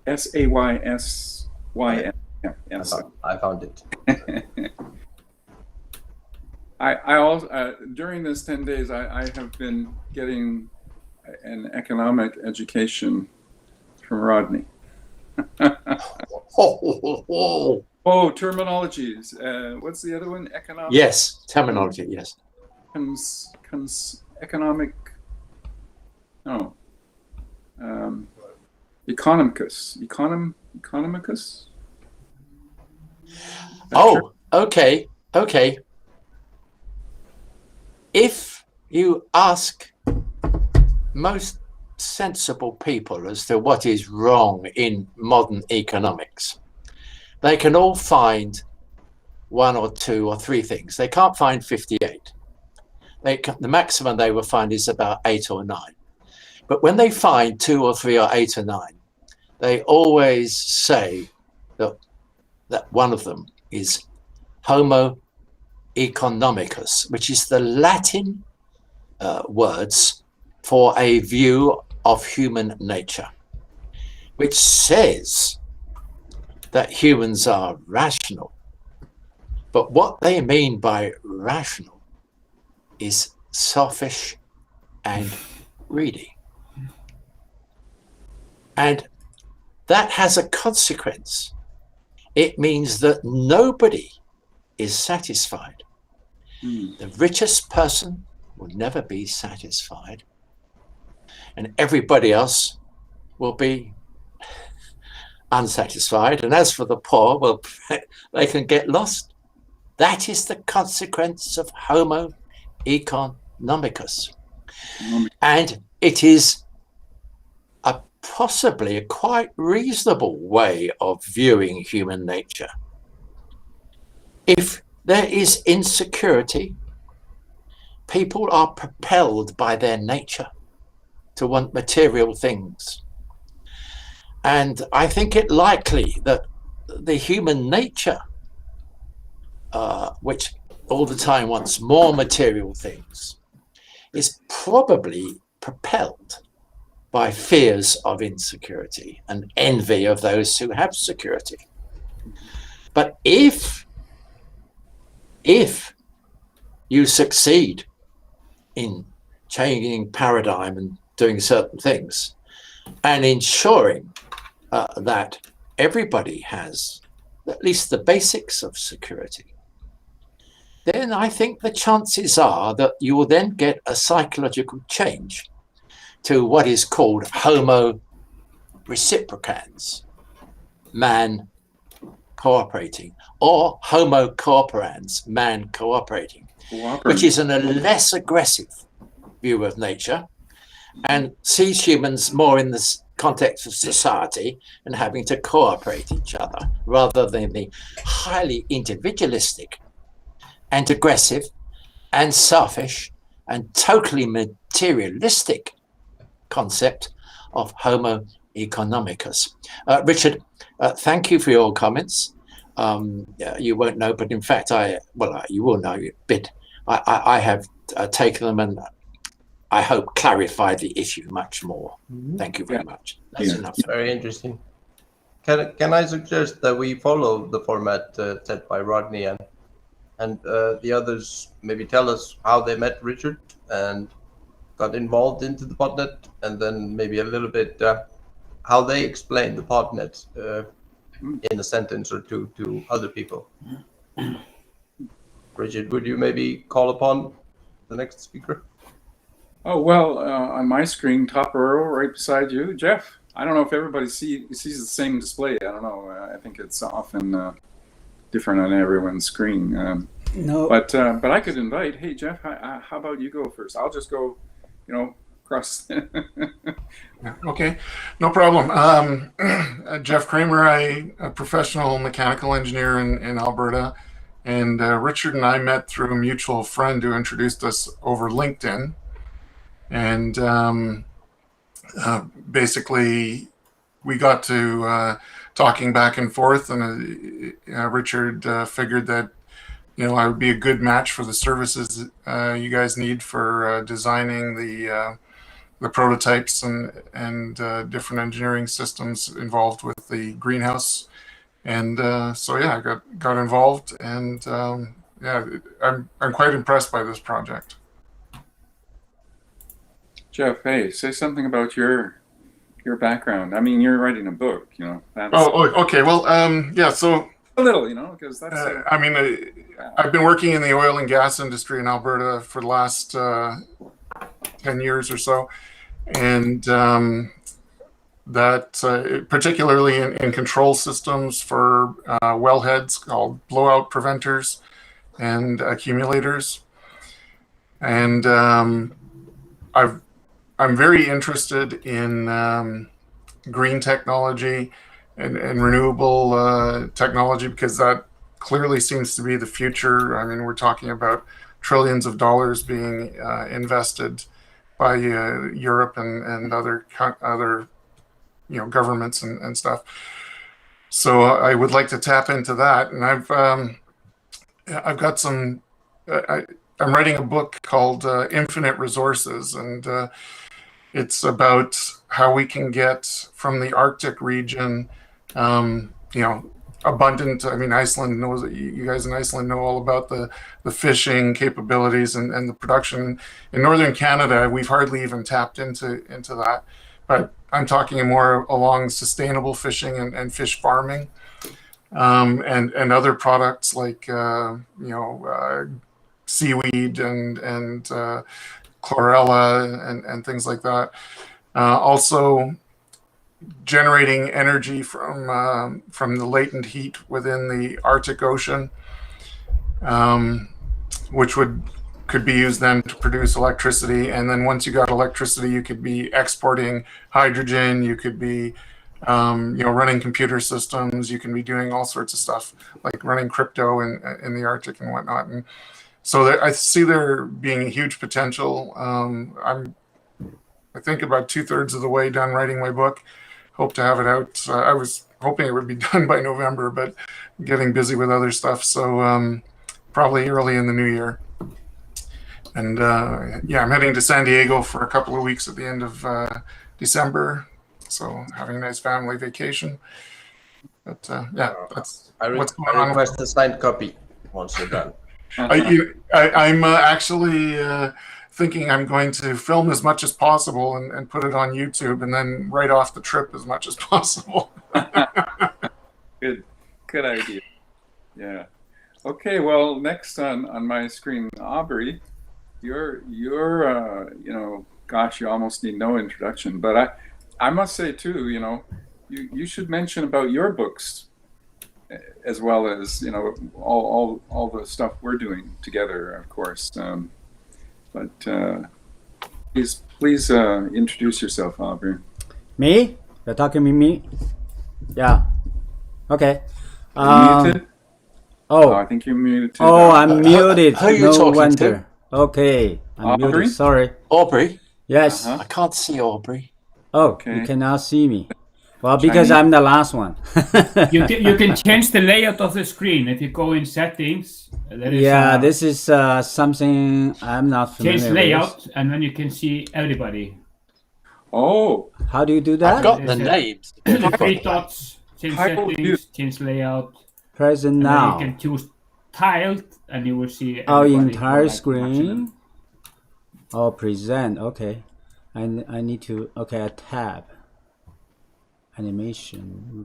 SAYSYN. Yeah, I found it. I also during this 10 days I have been getting an economic education from Rodney. Oh, terminologies. What's the other one? Economic. Yes, terminology. Yes. Economic. No. Economicus. Economicus. Oh, okay. Okay. If you ask most sensible people as to what is wrong in modern economics, they can all find one or two or three things. They can't find 58. The maximum they will find is about 8 or 9. But when they find 2 or 3 or 8 or 9, they always say that one of them is Homo economicus, which is the Latin words for a view of human nature, which says that humans are rational. But what they mean by rational is selfish and greedy. And that has a consequence. It means that nobody is satisfied. The richest person will never be satisfied, and everybody else will be unsatisfied. And as for the poor, well, they can get lost. That is the consequence of Homo economicus. And it is possibly a quite reasonable way of viewing human nature. If there is insecurity, people are propelled by their nature to want material things. And I think it likely that the human nature, which all the time wants more material things, is probably propelled by fears of insecurity and envy of those who have security. But if you succeed in changing paradigm and doing certain things and ensuring that everybody has at least the basics of security, then I think the chances are that you will then get a psychological change to what is called Homo reciprocans, man cooperating, or Homo cooperans, man cooperating, which is a less aggressive view of nature and sees humans more in the context of society and having to cooperate each other, rather than the highly individualistic and aggressive and selfish and totally materialistic concept of Homo economicus. Richard, thank you for your comments. You won't know, but in fact, you will know a bit. I have taken them and I hope clarify the issue much more. Thank you very much. That's enough. Very interesting. Can I suggest that we follow the format set by Rodney and the others maybe tell us how they met Richard and got involved into the podnet, and then maybe a little bit how they explain the podnet in a sentence or two to other people. Richard, would you maybe call upon the next speaker? Oh, well, on my screen, top row, right beside you, Jeff. I don't know if everybody sees the same display. I don't know. I think it's often different on everyone's screen. No. But I could invite. Hey, Jeff, how about you go first? I'll just go, across. Okay, no problem. Jeff Kramer, I'm a professional mechanical engineer in Alberta. And Richard and I met through a mutual friend who introduced us over LinkedIn. And basically, we got to talking back and forth, and Richard figured that I would be a good match for the services you guys need for designing the prototypes and different engineering systems involved with with the greenhouse. And so yeah, I got involved, and yeah, I'm quite impressed by this project. Jeff, hey, say something about your background. I mean, you're writing a book, you know. That's Okay. Well, yeah. So a little, you know, because that's. I mean, I've been working in the oil and gas industry in Alberta for the last 10 years or so, and that particularly in control systems for wellheads called blowout preventers and accumulators. And I'm very interested in green technology and renewable technology, because that clearly seems to be the future. I mean, we're talking about trillions of dollars being invested by Europe and other governments and stuff. So I would like to tap into that, and I've got some. I'm writing a book called Infinite Resources, and it's about how we can get from the Arctic region, abundant. I mean, Iceland knows, you guys in Iceland know all about the fishing capabilities and the production. In Northern Canada, we've hardly even tapped into that. But I'm talking more along sustainable fishing and fish farming, and other products like seaweed and chlorella and things like that. Also generating energy from the latent heat within the Arctic Ocean, which could be used then to produce electricity. And then once you got electricity, you could be exporting hydrogen, you could be running computer systems, you can be doing all sorts of stuff like running crypto in the Arctic and whatnot. And so I see there being a huge potential. I think about 2/3 of the way done writing my book. Hope to have it out. I was hoping it would be done by November, but getting busy with other stuff. So probably early in the new year. And I'm heading to San Diego for a couple of weeks at the end of December. So having a nice family vacation. But that's what's going on. I request a signed copy once you're done. I'm actually thinking I'm going to film as much as possible and put it on YouTube, and then write off the trip as much as possible. Good idea. Yeah. Okay. Well, next on my screen, Aubrey, you're gosh, you almost need no introduction. But I must say too, you should mention about your books, as well as all the stuff we're doing together, of course. But please introduce yourself, Aubrey. Me? You're talking to me? Yeah. Okay. Are you muted? Oh, I think you're muted too. Oh, I'm muted. Who are you no talking wonder. to? Okay, I'm Aubrey? muted. Sorry. Aubrey? Yes. Uh-huh. I can't see Aubrey. Oh, Okay. you cannot see me. Well, because Chinese. I'm the last one. You can change the layout of the screen if you go in settings. There is Yeah, this is something I'm not familiar change with. layout, and then you can see everybody. Oh, How do you do I've that? got the Is it- names. Three dots, change Title view. settings, change layout. Present And then now. you can choose tiled, and you will see Oh, everybody entire like watching screen. them. Oh, present. Okay. I need to. Okay, a tab. Animation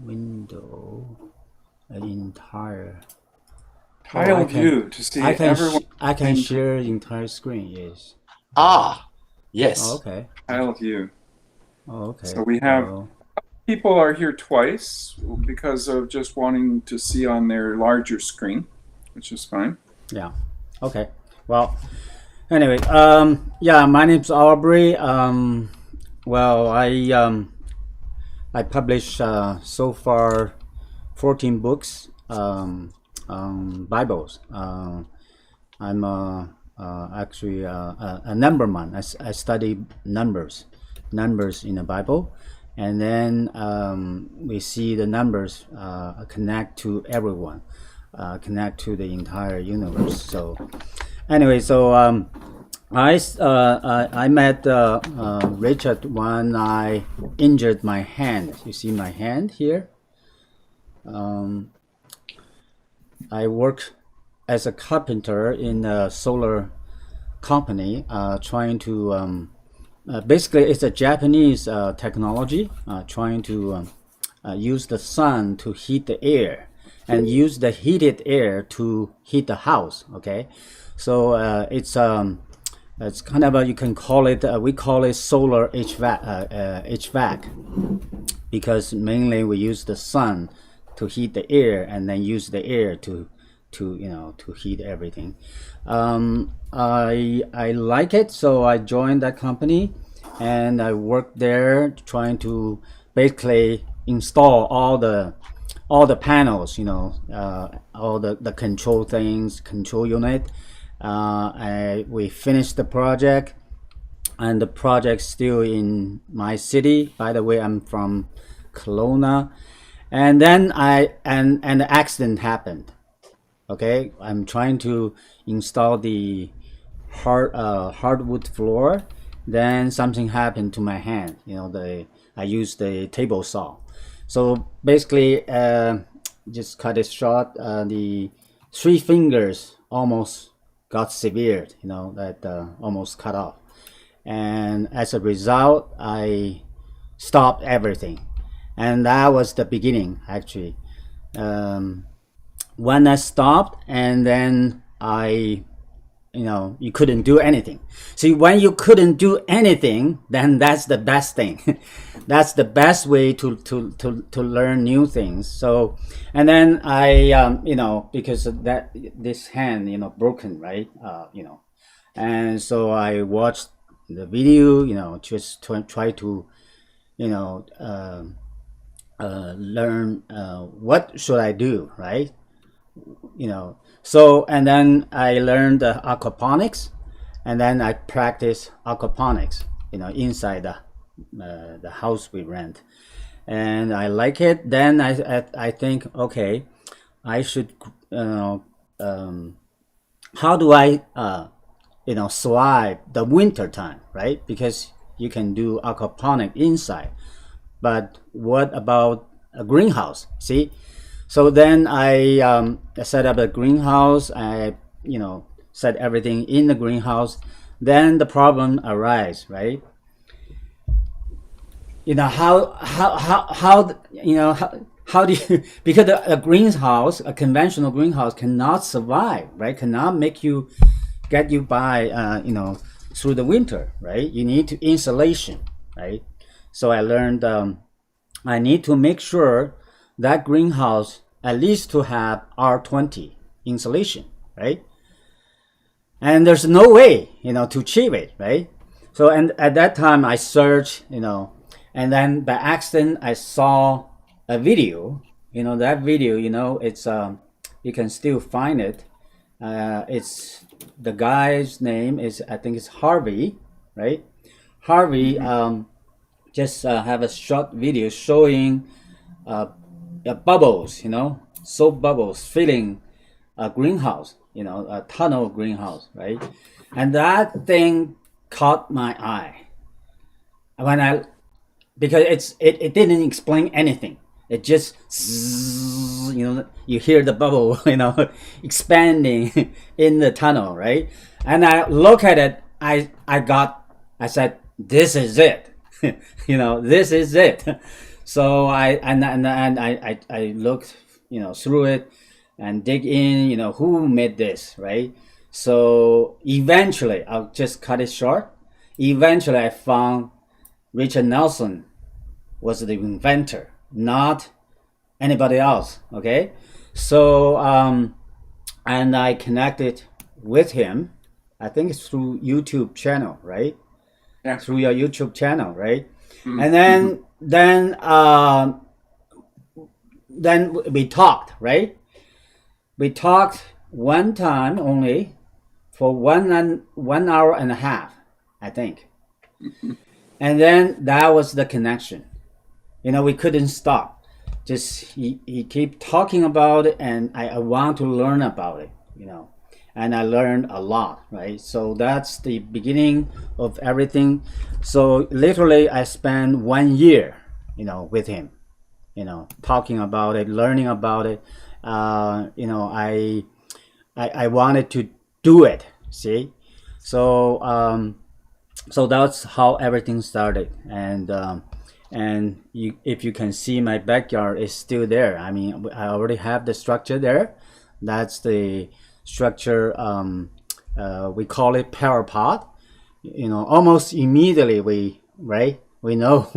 window. An entire. tile I can- view to see I can everyone. I can share entire screen. Yes. Ah, yes. Oh, okay. Tile view. Oh, okay. So we have- Oh, People are here twice because of just wanting to see on their larger screen, which is fine. yeah. Okay. Well. Anyway. Yeah. My name's Aubrey. Well, I published so far 14 books. Bibles. I'm actually a number man. I study numbers in the Bible, and then we see the numbers connect to everyone, connect to the entire universe. So anyway, I met Richard when I injured my hand. You see my hand here. I worked as a carpenter in a solar company, trying to basically it's a Japanese technology, trying to use the sun to heat the air and use the heated air to heat the house. Okay, so it's kind of you can call it we call it solar HVAC because mainly we use the sun to heat the air and then use the air to heat everything. I like it, so I joined that company and I worked there trying to basically install all the panels, all the control things, control unit. We finished the project, and the project's still in my city. By the way, I'm from Kelowna, and then an accident happened. Okay, I'm trying to install the hardwood floor. Then something happened to my hand. I used the table saw. So basically, just cut it short. The 3 fingers almost got severed. That almost cut off. And as a result, I stopped everything. And that was the beginning, actually. When I stopped, and then you couldn't do anything. See, when you couldn't do anything, then that's the best thing. That's the best way to learn new things. So, and then I, because of that, this hand, broken, right? And so I watched the video, just try to, learn what should I do, right? So, and then I learned aquaponics, and then I practice aquaponics, inside the house we rent, and I like it. Then I think, okay, I should, how do I, survive the winter time, right? Because you can do aquaponic inside, but what about a greenhouse? See? So then I set up a greenhouse. I, set everything in the greenhouse. Then the problem arises, right? How do you, because a greenhouse, a conventional greenhouse cannot survive, right? Cannot get you by, through the winter, right? You need to insulation, right? So I learned I need to make sure that greenhouse at least to have R20 insulation, right? And there's no way, to achieve it, right? So, and at that time I searched, and then by accident I saw a video, that video, it's, you can still find it. It's, the guy's name is, I think it's Harvey, right? Harvey, just have a short video showing, bubbles, soap bubbles filling a greenhouse, a tunnel greenhouse, right? And that thing caught my eye because it didn't explain anything. It just, you hear the bubble, expanding in the tunnel, right? And I look at it, I said, this is it, this is it. So I looked, through it and dig in, who made this, right? So eventually, I'll just cut it short. Eventually, I found Richard Nelson was the inventor, not anybody else, okay? So, and I connected with him. I think it's through YouTube channel, right? Yeah. Through your YouTube channel, right? Mm-hmm. And then we talked, right? We talked one time only for 1 hour and a half, I think. And then that was the connection. We couldn't stop. Just he keep talking about it, and I want to learn about it, and I learned a lot, right? So that's the beginning of everything. So literally I spent 1 year, with him, talking about it, learning about it. I wanted to do it, see? So that's how everything started. And if you can see, my backyard is still there. I mean, I already have the structure there. That's the structure. We call it PyraPOD. Almost immediately we know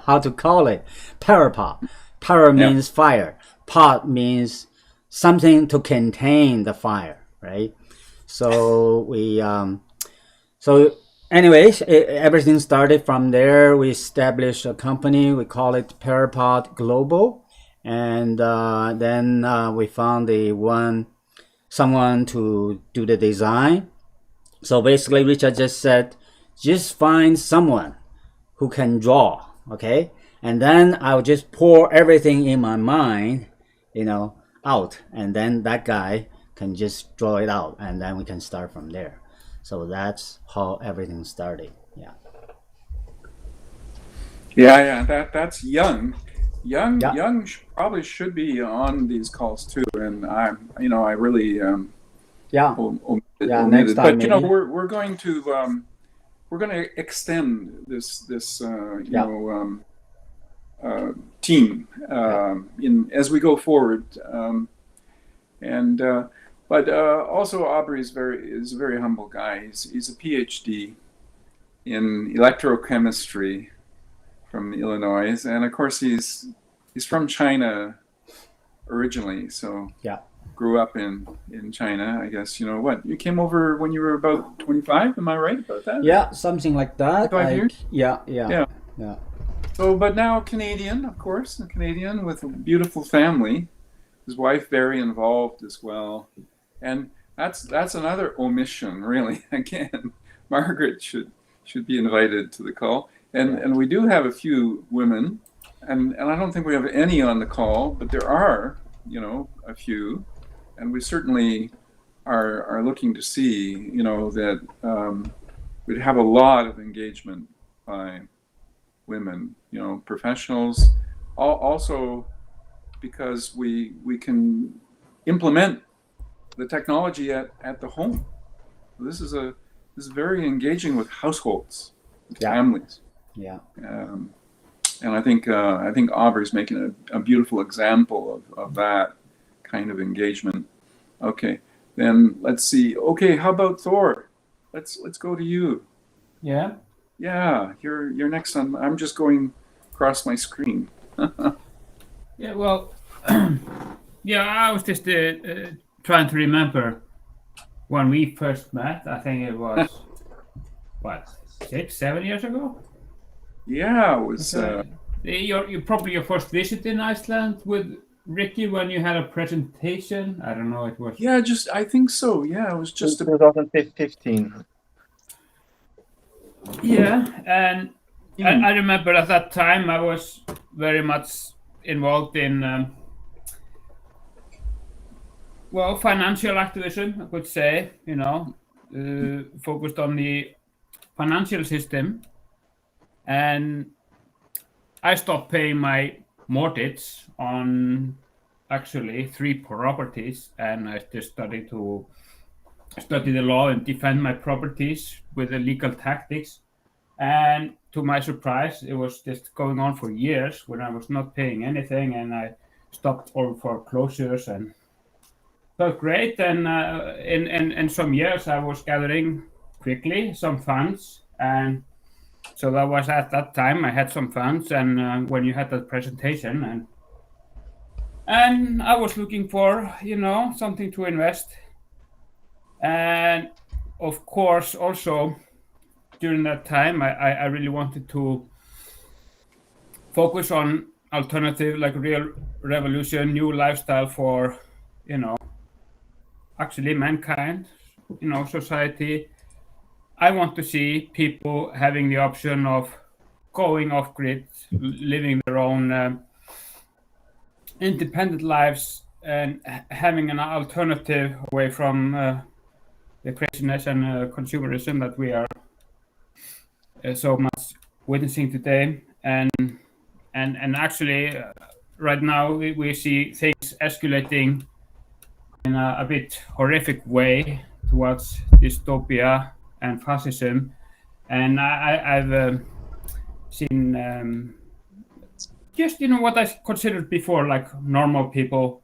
how to call it. PyraPOD. Para means fire. Pod means something to contain the fire, right? So anyways, everything started from there. We established a company. We call it PyraPOD Global, and then we found someone to do the design. So basically, Richard just said, just find someone who can draw, okay? And then I'll just pour everything in my mind, out, and then that guy can just draw it out, and then we can start from there. So that's how everything started. Yeah. That's young. Young probably should be on these calls too. And I really next time. But maybe. we're going to extend this team as we go forward. But also Aubrey is a very humble guy. He's a PhD in electrochemistry from Illinois, and of course he's from China originally. So grew up in China. I guess you came over when you were about 25. Am I right about that? Yeah, something like that. 5 years. Yeah. So, but now Canadian, of course, a Canadian with a beautiful family. His wife very involved as well. And that's another omission, really. Again, Margaret should be invited to the call. And we do have a few women, and I don't think we have any on the call, but there are, a few. And we certainly are looking to see, that we'd have a lot of engagement by women, professionals, also because we can implement the technology at the home. This is very engaging with households, with families. Yeah. And I think Aubrey's making a beautiful example of that kind of engagement. Okay, then let's see. Okay, how about Thor? Let's go to you. Yeah. Yeah, you're next on. I'm just going across my screen. Yeah. Well. I was just trying to remember when we first met. I think it was 6-7 years ago. Yeah, it was. Your first visit in Iceland with Ricky when you had a presentation. I don't know. It was. Yeah, I think so. Yeah, it was just 2015. Yeah, and I remember at that time I was very much involved in financial activism, I could say, focused on the financial system. And I stopped paying my mortgage on actually 3 properties, and I just study the law and defend my properties with the legal tactics. And to my surprise, it was just going on for years when I was not paying anything, and I stopped all foreclosures and felt great. And in some years I was gathering quickly some funds, and so that was at that time I had some funds. And when you had that presentation, and I was looking for something to invest, and of course also during that time I really wanted to focus on alternative, like real revolution, new lifestyle for actually mankind, society. I want to see people having the option of going off grid, living their own independent lives, and having an alternative away from the craziness and consumerism that we are so much witnessing today, and actually right now we see things escalating in a bit horrific way towards dystopia and fascism, and I've seen just what I considered before like normal people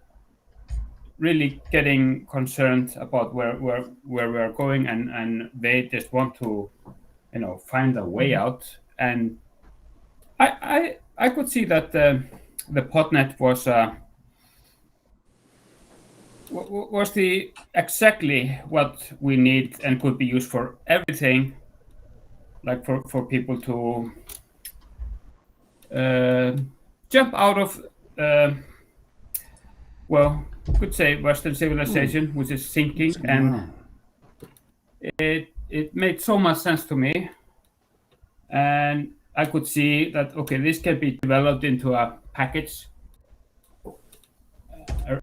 really getting concerned about where we're going, and they just want to find a way out. And I could see that the podnet was the exactly what we need and could be used for everything, like for people to jump out of well, could say Western civilization, which is sinking, and it made so much sense to me, and I could see that okay, this can be developed into a package,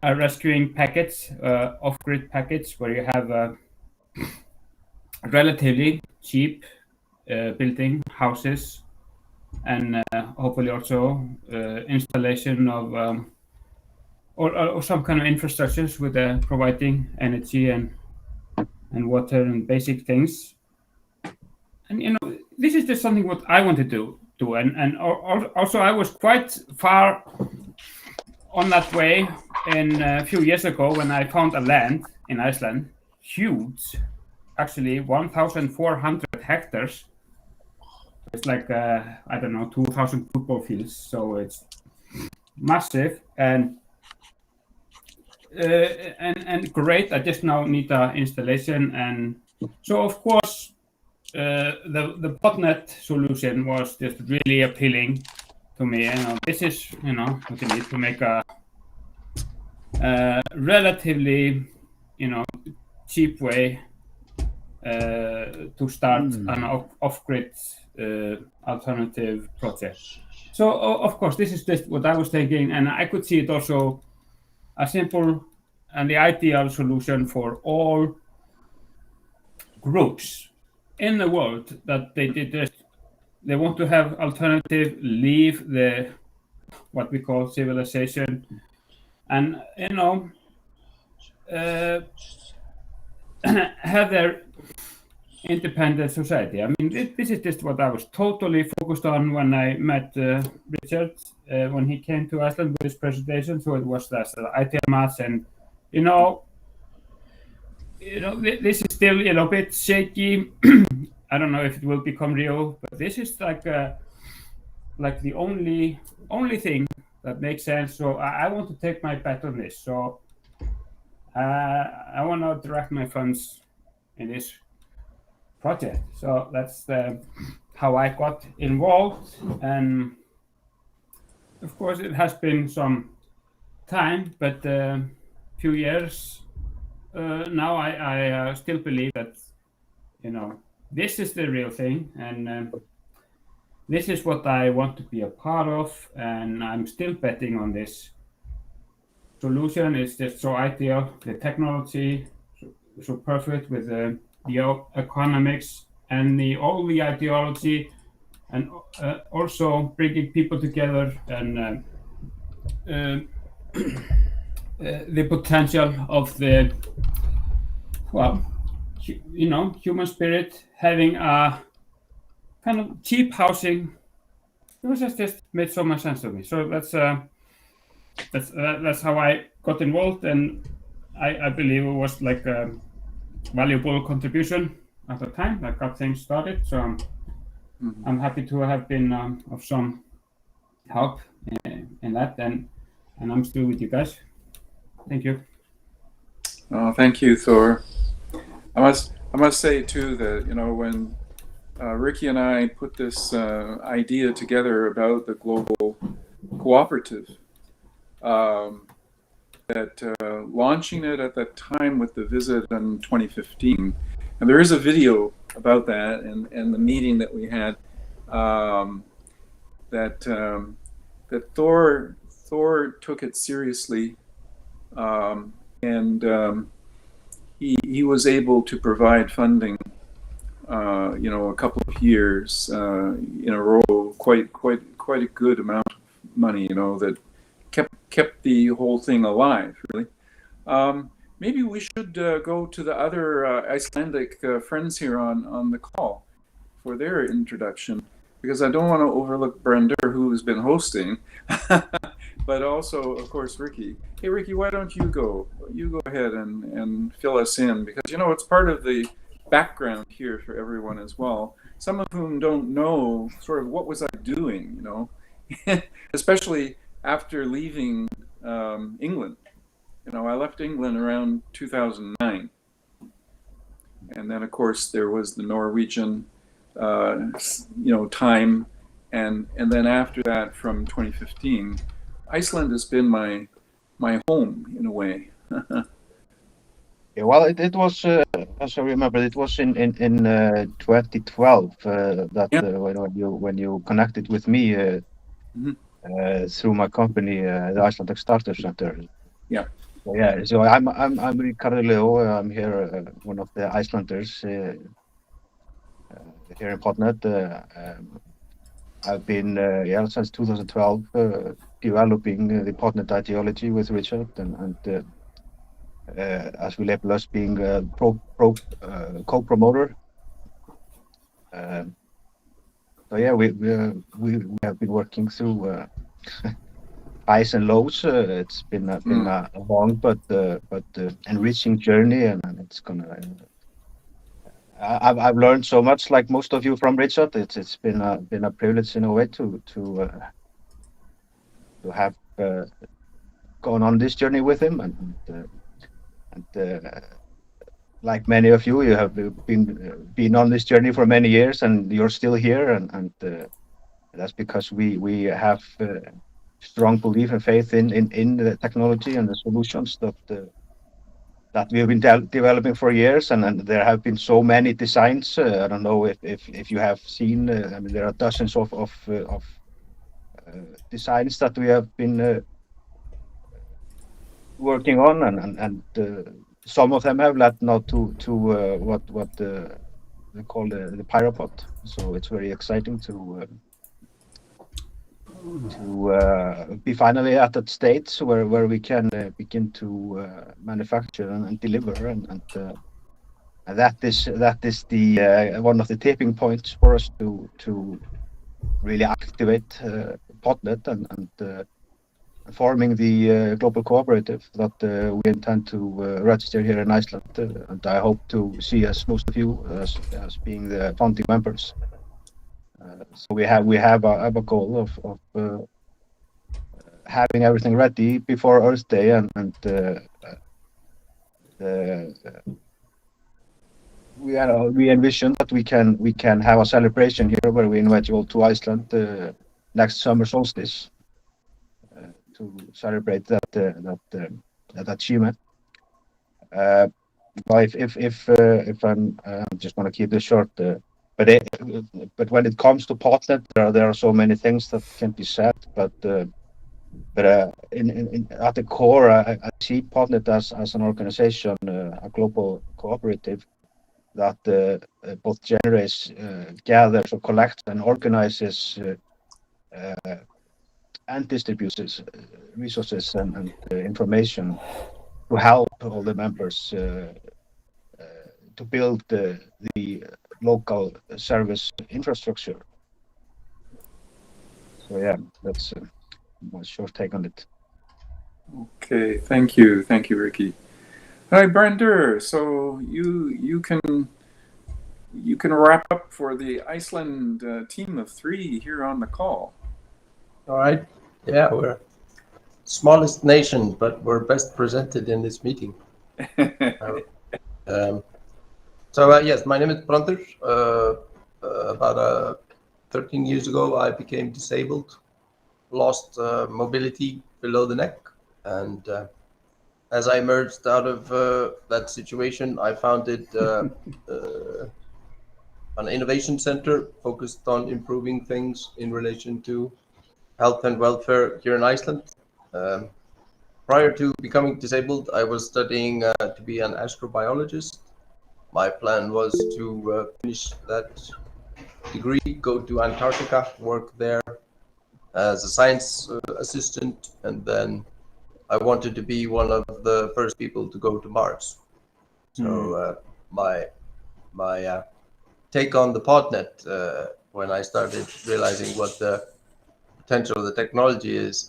a rescuing package, off-grid package, where you have a relatively cheap building houses, and hopefully also installation of or some kind of infrastructures with providing energy and water and basic things. And this is just something what I want to do, and also I was quite far on that way in a few years ago when I found a land in Iceland, huge, actually 1,400 hectares. It's like I don't know, 2,000 football fields, so it's massive and great. I just now need an installation, and so of course the botnet solution was just really appealing to me. This is what you need to make a relatively cheap way to start an off-grid alternative project. So of course this is just what I was thinking, and I could see it also a simple and the ideal solution for all groups in the world that they want to have alternative, leave the what we call civilization, and have their independent society. I mean, this is just what I was totally focused on when I met Richard when he came to Iceland with his presentation. So it was that idea match, and this is still a bit shaky. I don't know if it will become real, but this is like the only thing that makes sense. So I want to take my bet on this. So I want to direct my funds in this project. So that's how I got involved, and of course it has been some time, but a few years now. I still believe that this is the real thing, and this is what I want to be a part of, and I'm still betting on this solution. It's just so ideal, the technology so perfect with the economics and all the ideology, and also bringing people together, and the potential of the human spirit having a kind of cheap housing. It was just made so much sense to me. So that's how I got involved, and I believe it was like a valuable contribution at the time that got things started. So I'm happy to have been of some help in that, and I'm still with you guys. Thank you. Thank you, Thor. I must say too that when Ricky and I put this idea together about the global cooperative, that launching it at that time with the visit in 2015, and there is a video about that and the meeting that we had, that Thor took it seriously, and he was able to provide funding, a couple of years in a row, quite a good amount of money, that kept the whole thing alive, really. Maybe we should go to the other Icelandic friends here on the call for their introduction, because I don't want to overlook Brandur, who's been hosting, but also, of course, Ricky. Hey, Ricky, why don't you go? You go ahead and fill us in, because, it's part of the background here for everyone as well. Some of whom don't know sort of what was I doing, especially after leaving England. I left England around 2009. And then, of course, there was the Norwegian time, and then after that, from 2015, Iceland has been my home in a way. Yeah, well, it was, as I remember, it was in 2012 that when you connected with me through my company, the Icelandic Startup Center. Yeah. Yeah, so I'm Ricardo Leo. I'm here, one of the Icelanders here in Podnet. I've been since 2012 developing the Podnet ideology with Richard, and as we label us being co-promoter. So yeah, we have been working through highs and lows. It's been a long but enriching journey, and it's gonna. I've learned so much, like most of you, from Richard. It's been a privilege in a way to have gone on this journey with him, and like many of you, you have been on this journey for many years, and you're still here, and that's because we have strong belief and faith in the technology and the solutions that we have been developing for years, and there have been so many designs. I don't know if you have seen. I mean, there are dozens of designs that we have been working on, and some of them have led now to what they call the PyraPOD. So it's very exciting to be finally at that stage where we can begin to manufacture and deliver, and that is the one of the tipping points for us to really activate Podnet and forming the global cooperative that we intend to register here in Iceland, and I hope to see most of you as being the founding members. So we have a goal of having everything ready before Earth Day, and we envision that we can have a celebration here where we invite you all to Iceland next summer solstice to celebrate that achievement. If I'm just going to keep this short. But when it comes to Podnet, there are so many things that can be said. But at the core, I see Podnet as an organization, a global cooperative that both generates, gathers, or collects and organizes and distributes resources and information to help all the members to build the local service infrastructure. So yeah, that's my short take on it. Okay, thank you, Ricky. All right, Brandur. So you can wrap up for the Iceland team of 3 here on the call. All right. Yeah, we're smallest nation, but we're best presented in this meeting. Yes, my name is Brandur. About 13 years ago, I became disabled, lost mobility below the neck, and as I emerged out of that situation, I founded an innovation center focused on improving things in relation to health and welfare here in Iceland. prior to becoming disabled, I was studying to be an astrobiologist. My plan was to finish that degree, go to Antarctica, work there as a science assistant, and then I wanted to be one of the first people to go to Mars. So my take on the PodNet when I started realizing what the potential of the technology is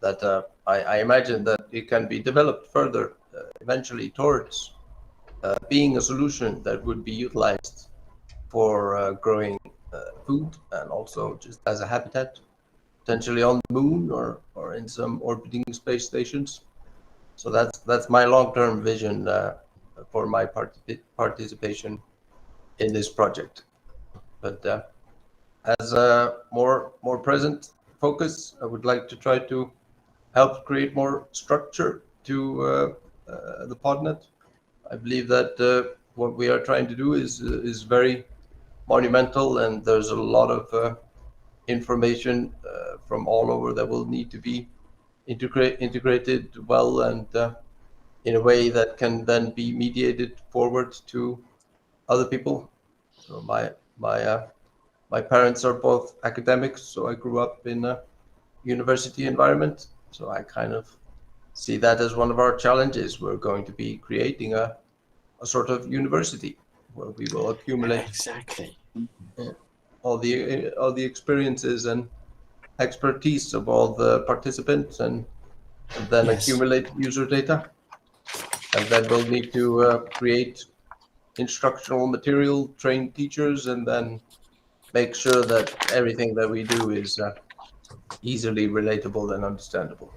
that I imagine that it can be developed further eventually towards being a solution that would be utilized for growing food and also just as a habitat, potentially on the moon or in some orbiting space stations. So that's my long-term vision for my participation in this project. But as a more present focus, I would like to try to help create more structure to the PodNet. I believe that what we are trying to do is very monumental, and there's a lot of information from all over that will need to be integrated well and in a way that can then be mediated forward to other people. So my parents are both academics, so I grew up in a university environment. So I kind of see that as one of our challenges. We're going to be creating a sort of university where we will accumulate Exactly. all the experiences and expertise of all the participants, and then Yes. accumulate user data. And then we'll need to create instructional material, train teachers, and then make sure that everything that we do is easily relatable and understandable.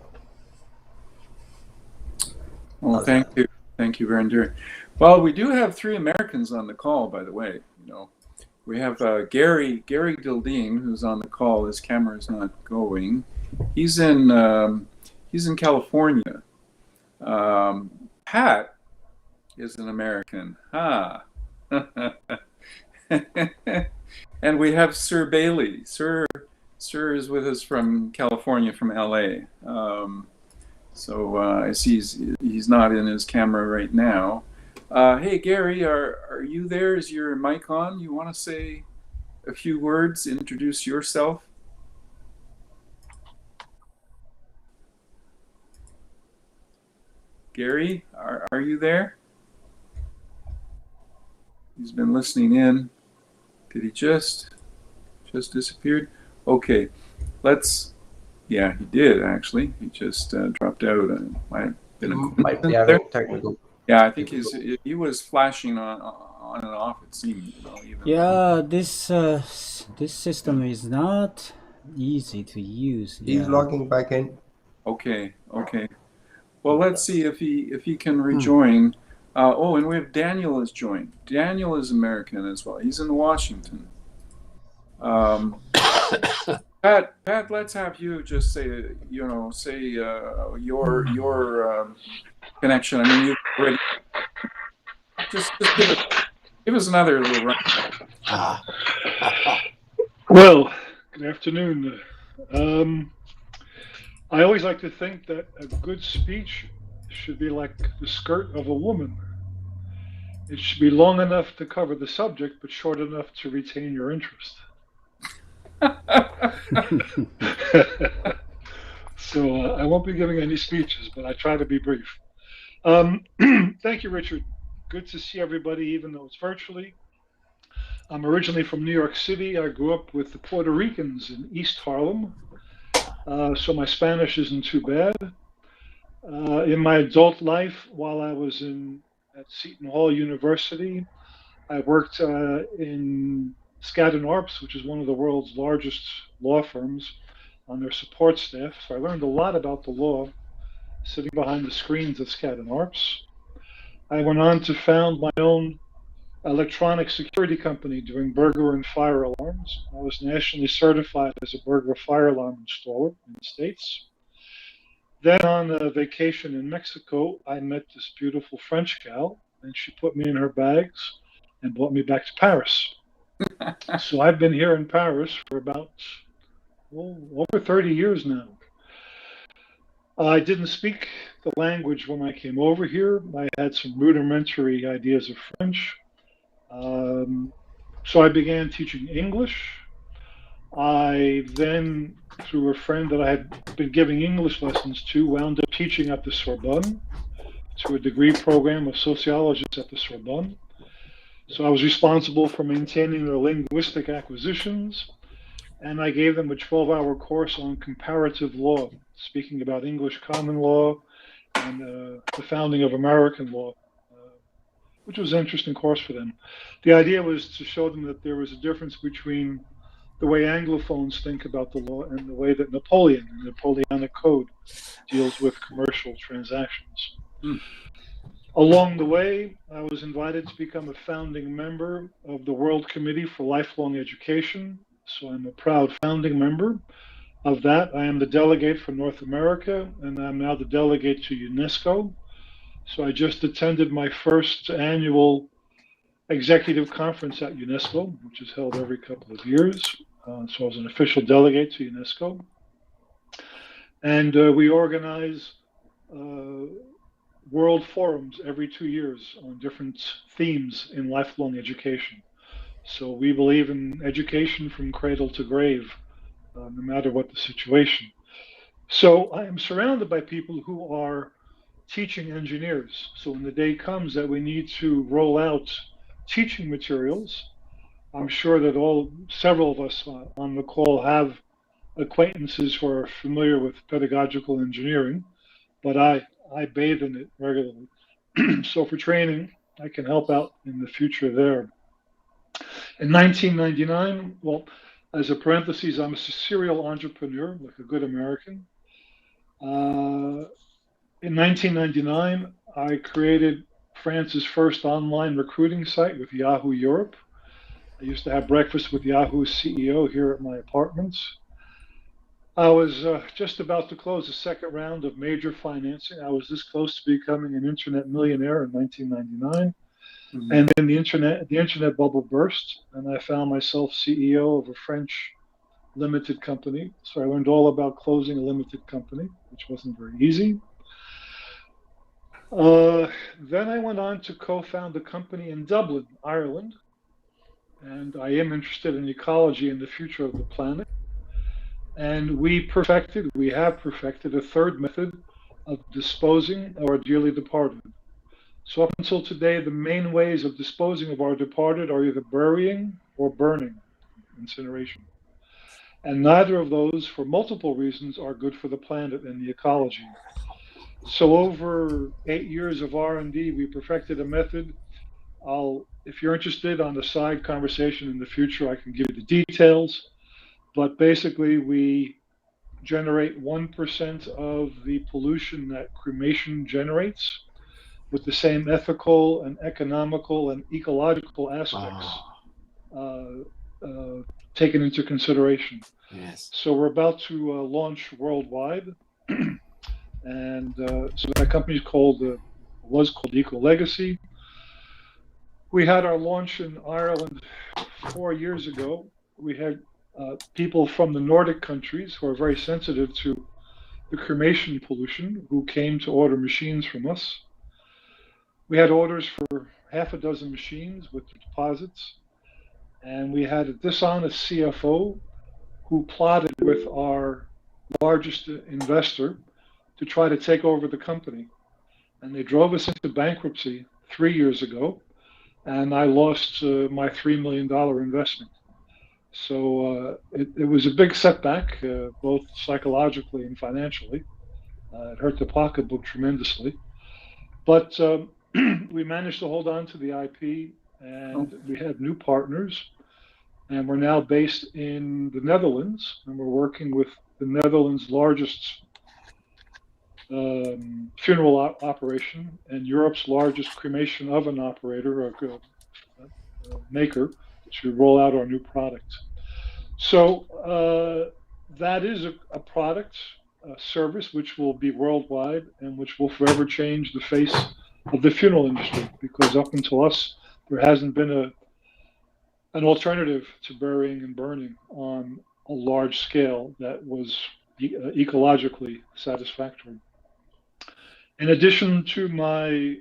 Well, thank you. Thank you, Verandir. Well, we do have 3 Americans on the call, by the way. You know, we have Gary Dildeen, who's on the call. His camera is not going. He's in California. Pat is an American. And we have Sir Bailey. Sir is with us from California, from LA. So I see he's not in his camera right now. Hey Gary, are you there? Is your mic on? You want to say a few words, introduce yourself? Gary, are you there? He's been listening in. Did he just disappeared? Okay, yeah, he did actually. He just dropped out. Might be having technical. Yeah, I think he was flashing on and off. It seemed, even. Yeah, this system is not easy to use. He's logging back in. Okay. Well, let's see if he can rejoin. And we have Daniel has joined. Daniel is American as well. He's in Washington. Pat, let's have you just say, your connection. I mean, you already just give us another little run. Well, good afternoon. I always like to think that a good speech should be like the skirt of a woman. It should be long enough to cover the subject, but short enough to retain your interest. So I won't be giving any speeches, but I try to be brief. Thank you, Richard. Good to see everybody, even though it's virtually. I'm originally from New York City. I grew up with the Puerto Ricans in East Harlem, so my Spanish isn't too bad. In my adult life, while I was at Seton Hall University, I worked in Skadden Arps, which is one of the world's largest law firms, on their support staff. So I learned a lot about the law sitting behind the screens at Skadden Arps. I went on to found my own electronic security company doing burglar and fire alarms. I was nationally certified as a burglar fire alarm installer in the States. Then on a vacation in Mexico, I met this beautiful French gal, and she put me in her bags and brought me back to Paris. So I've been here in Paris for about over 30 years now. I didn't speak the language when I came over here. I had some rudimentary ideas of French. So I began teaching English. I then, through a friend that I had been giving English lessons to, wound up teaching at the Sorbonne to a degree program of sociologists at the Sorbonne. So I was responsible for maintaining their linguistic acquisitions, and I gave them a 12-hour course on comparative law, speaking about English common law and the founding of American law, which was an interesting course for them. The idea was to show them that there was a difference between the way Anglophones think about the law and the way that Napoleon and the Napoleonic Code deals with commercial transactions. Along the way, I was invited to become a founding member of the World Committee for Lifelong Education. So I'm a proud founding member of that. I am the delegate for North America, and I'm now the delegate to UNESCO. So I just attended my first annual executive conference at UNESCO, which is held every couple of years. So I was an official delegate to UNESCO. And we organize world forums every 2 years on different themes in lifelong education. So we believe in education from cradle to grave, no matter what the situation. So I am surrounded by people who are teaching engineers. So when the day comes that we need to roll out teaching materials, I'm sure that several of us on the call have acquaintances who are familiar with pedagogical engineering, but I bathe in it regularly. So for training, I can help out in the future there. In 1999, well, as a parenthesis, I'm a serial entrepreneur, like a good American. In 1999, I created France's first online recruiting site with Yahoo Europe. I used to have breakfast with Yahoo's CEO here at my apartments. I was just about to close the second round of major financing. I was this close to becoming an internet millionaire in 1999. And then the internet bubble burst, and I found myself CEO of a French limited company. So I learned all about closing a limited company, which wasn't very easy. Then I went on to co-found a company in Dublin, Ireland, and I am interested in ecology and the future of the planet. And we have perfected a third method of disposing of our dearly departed. So up until today, the main ways of disposing of our departed are either burying or burning, incineration. And neither of those, for multiple reasons, are good for the planet and the ecology. So over 8 years of R&D, we perfected a method. If you're interested on the side conversation in the future, I can give you the details. But basically, we generate 1% of the pollution that cremation generates with the same ethical and economical and ecological aspects taken into consideration. Yes. So we're about to launch worldwide. And so that company was called Eco Legacy. We had our launch in Ireland 4 years ago. We had people from the Nordic countries who are very sensitive to the cremation pollution who came to order machines from us. We had orders for 6 machines with deposits, and we had a dishonest CFO who plotted with our largest investor to try to take over the company. And they drove us into bankruptcy 3 years ago, and I lost my $3 million investment. So it was a big setback, both psychologically and financially. It hurt the pocketbook tremendously. But we managed to hold on to the IP, and we have new partners. And we're now based in the Netherlands, and we're working with the Netherlands' largest funeral operation and Europe's largest cremation oven operator, or maker, to roll out our new product. So that is a product, a service, which will be worldwide and which will forever change the face of the funeral industry, because up until us, there hasn't been an alternative to burying and burning on a large scale that was ecologically satisfactory. In addition to my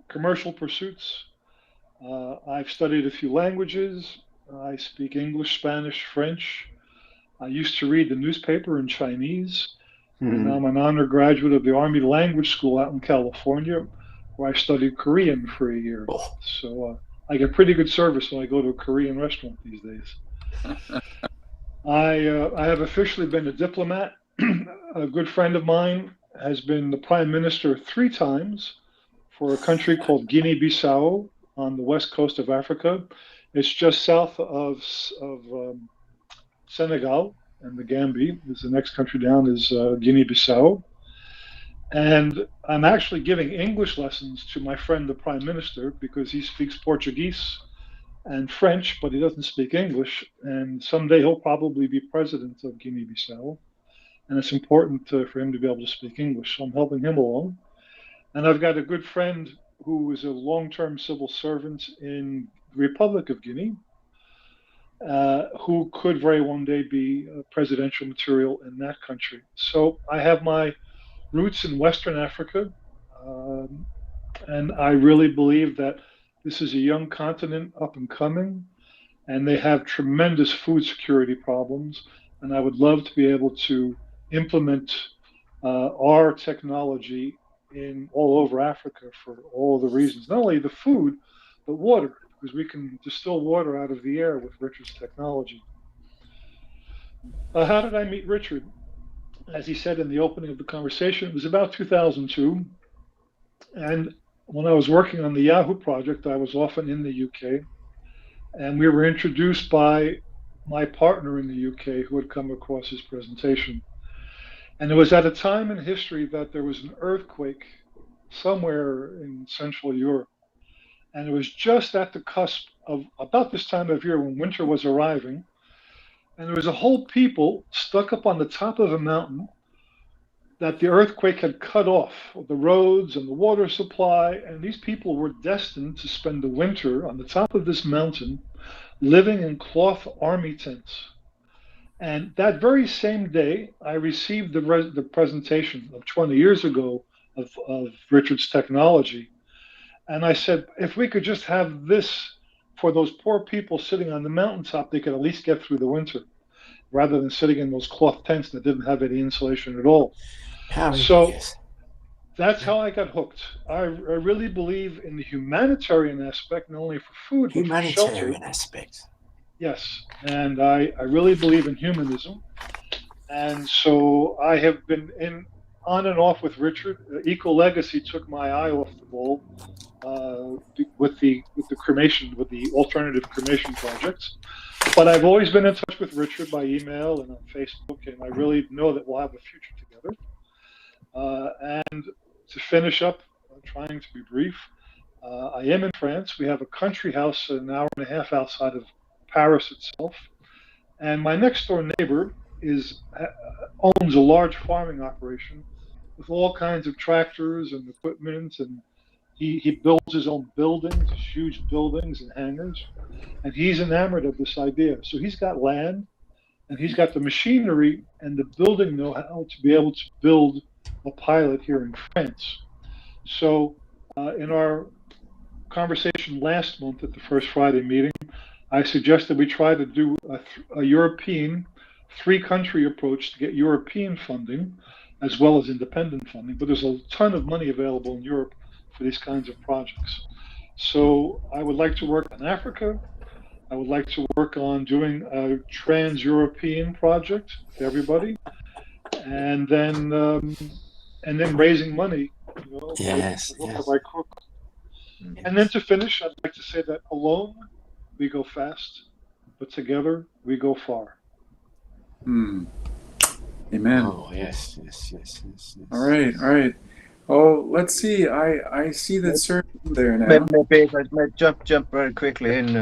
commercial pursuits, I've studied a few languages. I speak English, Spanish, French. I used to read the newspaper in Chinese. And I'm an undergraduate of the Army Language School out in California, where I studied Korean for a year. So I get pretty good service when I go to a Korean restaurant these days. I have officially been a diplomat. A good friend of mine has been the prime minister 3 times for a country called Guinea-Bissau on the west coast of Africa. It's just south of Senegal, and the Gambia is the next country down is Guinea-Bissau. And I'm actually giving English lessons to my friend, the prime minister, because he speaks Portuguese and French, but he doesn't speak English. And someday he'll probably be president of Guinea-Bissau. And it's important for him to be able to speak English. So I'm helping him along. And I've got a good friend who is a long-term civil servant in the Republic of Guinea, who could very one day be presidential material in that country. So I have my roots in Western Africa, and I really believe that this is a young continent up and coming, and they have tremendous food security problems, and I would love to be able to implement our technology in all over Africa for all the reasons, not only the food, but water, because we can distill water out of the air with Richard's technology. How did I meet Richard? As he said in the opening of the conversation, it was about 2002. And when I was working on the Yahoo project, I was often in the UK. And we were introduced by my partner in the UK who had come across his presentation. And it was at a time in history that there was an earthquake somewhere in Central Europe. And it was just at the cusp of about this time of year when winter was arriving. And there was a whole people stuck up on the top of a mountain that the earthquake had cut off the roads and the water supply. And these people were destined to spend the winter on the top of this mountain, living in cloth army tents. And that very same day, I received the presentation of 20 years ago of Richard's technology. And I said, if we could just have this for those poor people sitting on the mountaintop, they could at least get through the winter, rather than sitting in those cloth tents that didn't have any insulation at all. So that's how I got hooked. I really believe in the humanitarian aspect, not only for food, but for shelter. Humanitarian aspect. Yes, and I really believe in humanism. And so I have been on and off with Richard. Eco Legacy took my eye off the ball with the cremation, with the alternative cremation projects. But I've always been in touch with Richard by email and on Facebook, and I really know that we'll have a future together. And to finish up, I'm trying to be brief, I am in France. We have a country house an hour and a half outside of Paris itself. And my next door neighbor owns a large farming operation with all kinds of tractors and equipment, and he builds his own buildings, huge buildings and hangars, and he's enamored of this idea. So he's got land, and he's got the machinery and the building know-how to be able to build a pilot here in France. So in our conversation last month at the First Friday meeting, I suggested we try to do a European 3-country approach to get European funding as well as independent funding, but there's a ton of money available in Europe for these kinds of projects. So I would like to work on Africa. I would like to work on doing a trans-European project for everybody, and then raising money. Yes. And then to finish, I'd like to say that alone we go fast, but together we go far. Amen. Oh, yes. All right. Oh, let's see. I see that sir there now. Maybe if I may jump very quickly in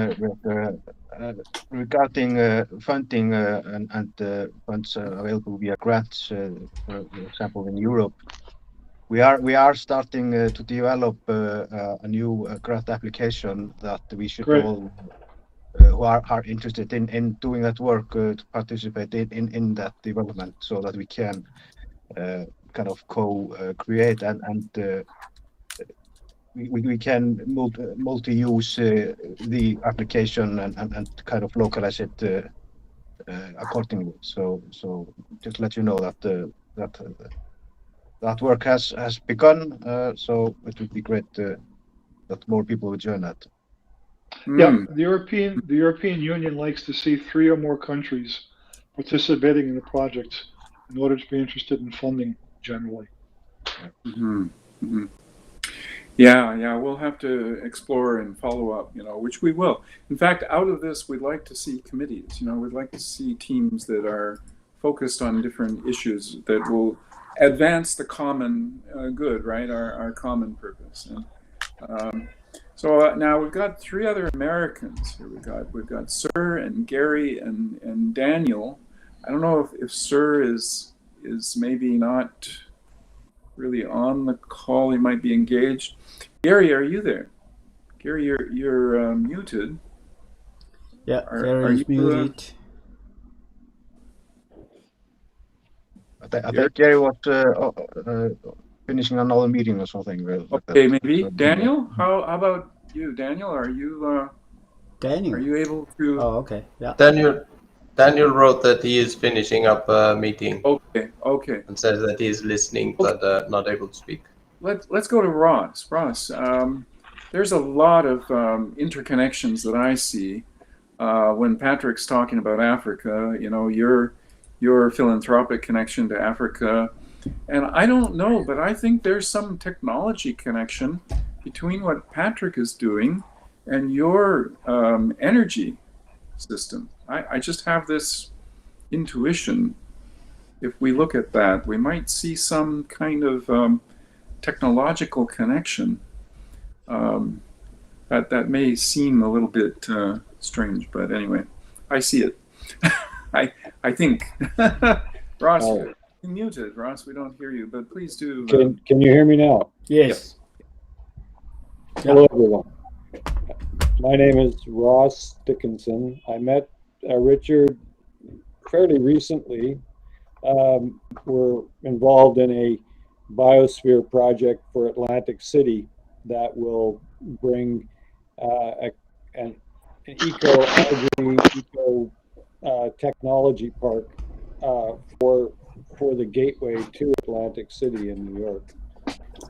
regarding funding and funds available via grants, for example, in Europe. We are starting to develop a new grant application that we should all who are interested in doing that work to participate in that development, so that we can kind of co-create and we can multi-use the application and kind of localize it accordingly. So just let you know that that work has begun. So it would be great that more people would join that. Yeah, the European Union likes to see 3 or more countries participating in the project in order to be interested in funding generally. Yeah, we'll have to explore and follow up, which we will. In fact, out of this, we'd like to see committees, we'd like to see teams that are focused on different issues that will advance the common good, right? Our common purpose. And so now we've got 3 other Americans here. We've got Sir and Gary and Daniel. I don't know if Sir is maybe not really on the call. He might be engaged. Gary, are you there? Gary, you're muted. Yeah, Gary is muted. I think Gary was finishing another meeting or something. Okay, maybe. So, Daniel, how about you? Daniel, are you Daniel, are you able to? Oh, okay. Yeah. Daniel wrote that he is finishing up a meeting. Okay. And says that he is listening but not able to speak. Let's go to Ross. Ross, there's a lot of interconnections that I see when Patrick's talking about Africa. Your philanthropic connection to Africa, and I don't know, but I think there's some technology connection between what Patrick is doing and your energy system. I just have this intuition. If we look at that, we might see some kind of technological connection. That may seem a little bit strange, but anyway, I see it. I think. Ross, you're muted. Ross, we don't hear you, but please do. Can you hear me now? Yes. Hello, everyone. My name is Ross Dickinson. I met Richard fairly recently. We're involved in a biosphere project for Atlantic City that will bring an eco technology park for the gateway to Atlantic City in New York.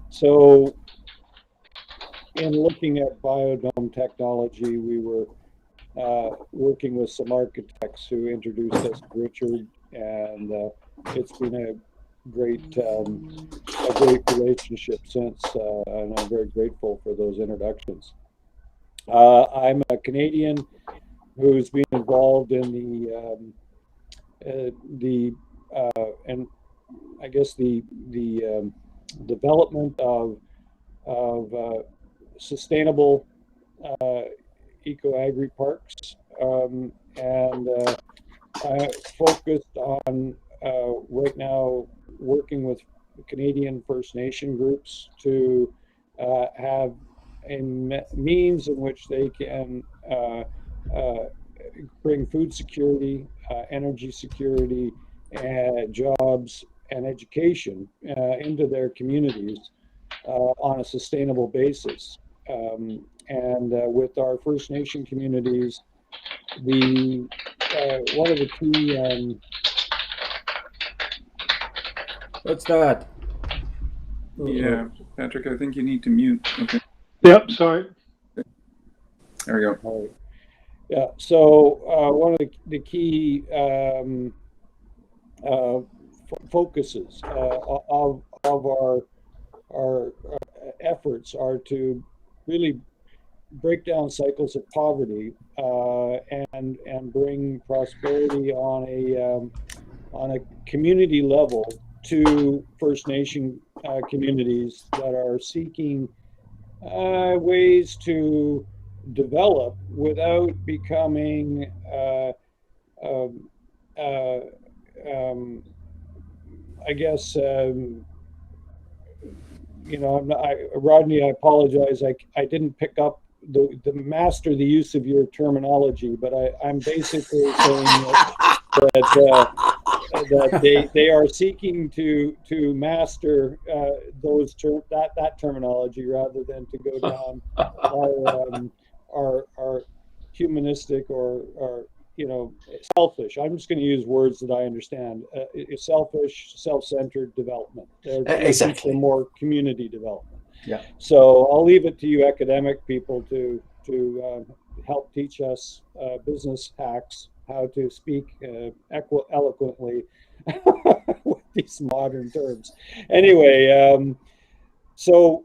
So in looking at biodome technology, we were working with some architects who introduced us to Richard, and it's been a great relationship since, and I'm very grateful for those introductions. I'm a Canadian who's been involved in and I guess the development of sustainable eco-agri parks, and I focused on right now working with Canadian First Nation groups to have a means in which they can bring food security, energy security, jobs, and education into their communities on a sustainable basis. And with our First Nation communities, one of the key what's that? Yeah, Patrick, I think you need to mute. Okay. Yep, sorry. There we go. All right. Yeah, so one of the key focuses of our efforts are to really break down cycles of poverty and bring prosperity on a community level to First Nation communities that are seeking ways to develop without becoming I guess Rodney, I apologize, I didn't pick up the master the use of your terminology, but I'm basically saying that they are seeking to master that terminology rather than to go down our humanistic or selfish. I'm just going to use words that I understand. Selfish, self-centered development. They're looking for more community development. Yeah. So I'll leave it to you academic people to help teach us business hacks, how to speak eloquently with these modern terms. Anyway, so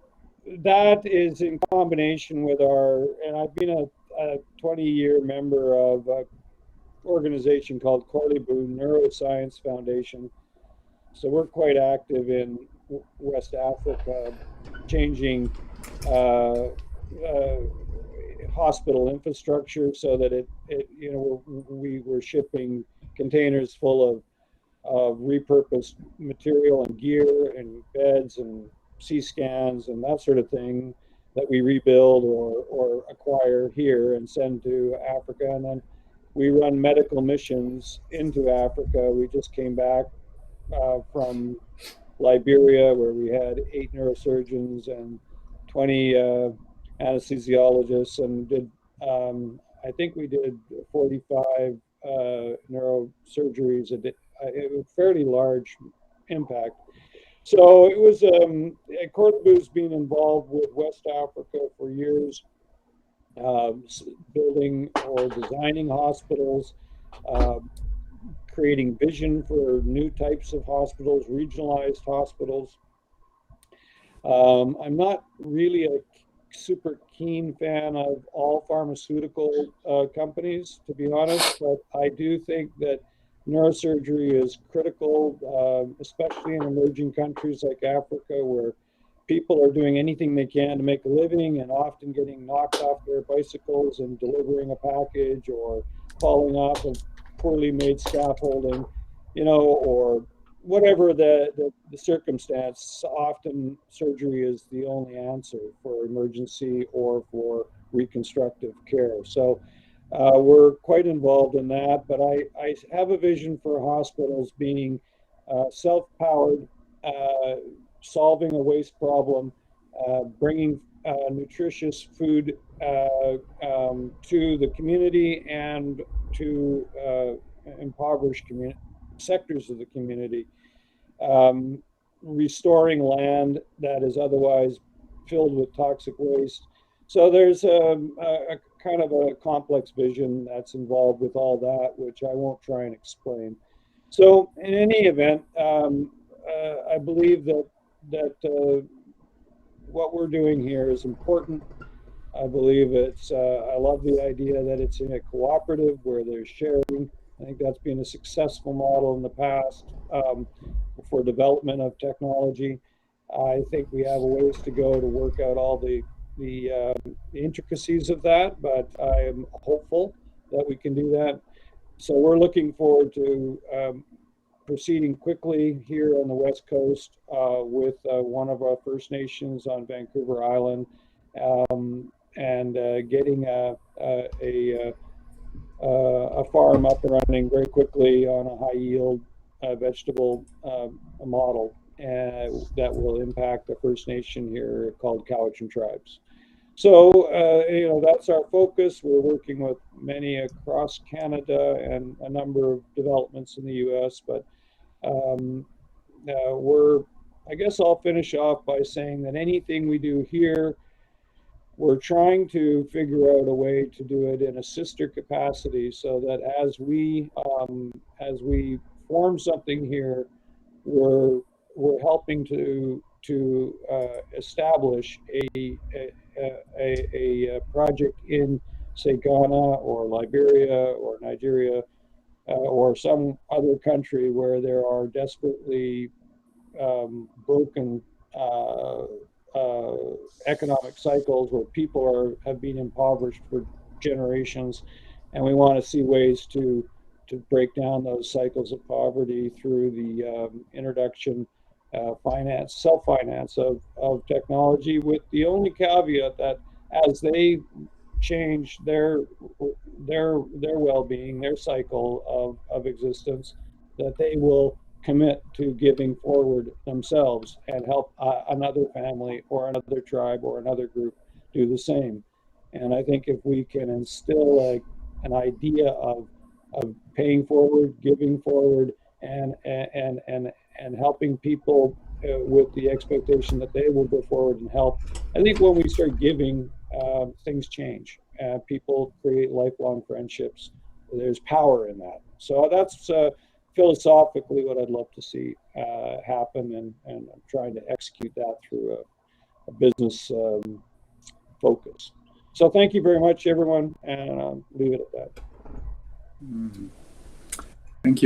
that is in combination with and I've been a 20-year member of an organization called Corlebu Neuroscience Foundation. So we're quite active in West Africa, changing hospital infrastructure so that we were shipping containers full of repurposed material and gear and beds and CT scans and that sort of thing that we rebuild or acquire here and send to Africa. And then we run medical missions into Africa. We just came back from Liberia, where we had 8 neurosurgeons and 20 anesthesiologists, and did I think we did 45 neurosurgeries a day. It was a fairly large impact. So it was Corlebu's been involved with West Africa for years, building or designing hospitals, creating vision for new types of hospitals, regionalized hospitals. I'm not really a super keen fan of all pharmaceutical companies, to be honest, but I do think that neurosurgery is critical, especially in emerging countries like Africa, where people are doing anything they can to make a living and often getting knocked off their bicycles and delivering a package or falling off of poorly made scaffolding, or whatever the circumstance. Often surgery is the only answer for emergency or for reconstructive care. So we're quite involved in that, but I have a vision for hospitals being self-powered, solving a waste problem, bringing nutritious food to the community and to impoverished sectors of the community, restoring land that is otherwise filled with toxic waste. So there's a kind of a complex vision that's involved with all that, which I won't try and explain. So in any event, I believe that what we're doing here is important. I believe I love the idea that it's in a cooperative where there's sharing. I think that's been a successful model in the past for development of technology. I think we have a ways to go to work out all the intricacies of that, but I am hopeful that we can do that. So we're looking forward to proceeding quickly here on the West Coast with one of our First Nations on Vancouver Island, and getting a farm up and running very quickly on a high yield vegetable model that will impact the First Nation here called Cowichan Tribes. So, that's our focus. We're working with many across Canada and a number of developments in the US, but I guess I'll finish off by saying that anything we do here, we're trying to figure out a way to do it in a sister capacity, so that as we form something here, we're helping to establish a project in, say, Ghana or Liberia or Nigeria or some other country where there are desperately broken economic cycles where people have been impoverished for generations, and we want to see ways to break down those cycles of poverty through the introduction, self-finance of technology, with the only caveat that as they change their well-being, their cycle of existence, that they will commit to giving forward themselves and help another family or another tribe or another group do the same. And I think if we can instill an idea of paying forward, giving forward, and helping people with the expectation that they will go forward and help, I think when we start giving, things change. People create lifelong friendships. There's power in that. So that's philosophically what I'd love to see happen, and I'm trying to execute that through a business focus. So thank you very much, everyone, and I'll leave it at that. Thank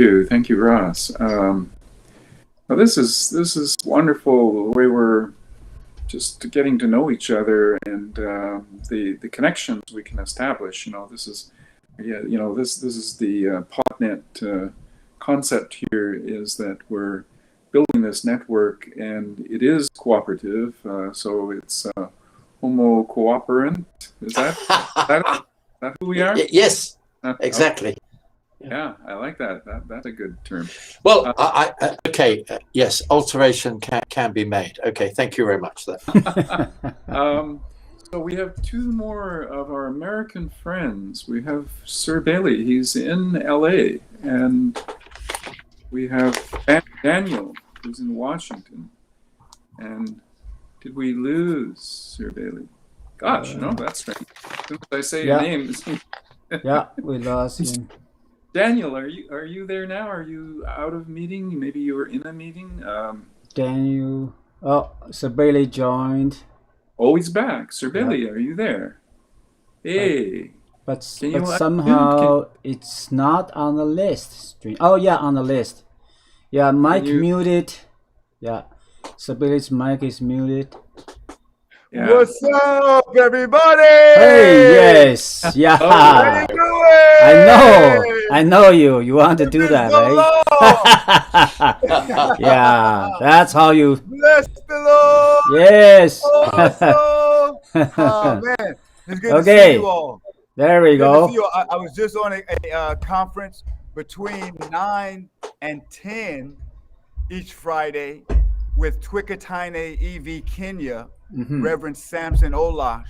you, Ross. Well, this is wonderful. The way we're just getting to know each other, and the connections we can establish. This is this is the PodNet concept here, is that we're building this network, and it is cooperative. So it's homo cooperant. Is that who we are? Yes, exactly. Yeah, I like that. That's a good term. Well, okay. Yes, alteration can be made. Okay, thank you very much. So we have two more of our American friends. We have Sir Bailey. He's in LA, and we have Daniel, who's in Washington. And did we lose Sir Bailey? Gosh, no, that's strange. As soon as I say your name. Yeah, we lost him. Daniel, are you there now? Are you out of meeting? Maybe you were in a meeting. Daniel. Oh, Sir Bailey joined. Oh, he's back. Sir Bailey, are you there? Hey. But somehow it's not on the list. Oh yeah, on the list. Yeah, mic muted. Yeah, Sir Bailey's mic is muted. Yeah. What's up, everybody? Hey, yes, yeah. How you doing? I know you. You want to do that, right? Yeah, that's how you. Bless the Lord. Yes. Oh man, it's good to see you all. There we go. I was just on a conference between 9 and 10 each Friday with Twikataine EV Kenya. Reverend Samson Olash.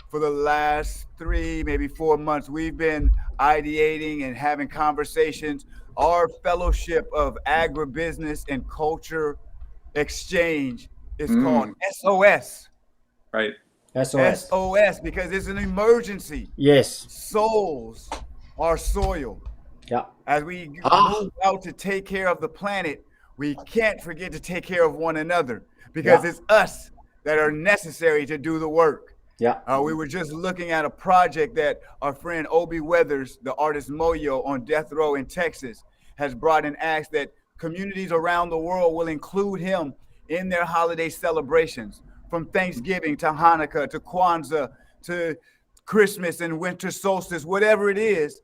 For the last 3, maybe 4 months, we've been ideating and having conversations. Our fellowship of agribusiness and culture exchange is called SOS. Right. SOS, because it's an emergency. Yes. Souls are soil. Yeah. As we move out to take care of the planet, we can't forget to take care of one another, because it's us that are necessary to do the work. Yeah. We were just looking at a project that our friend Obi Weathers, the artist Moyo on death row in Texas, has brought and asked that communities around the world will include him in their holiday celebrations, from Thanksgiving to Hanukkah to Kwanzaa to Christmas and winter solstice, whatever it is,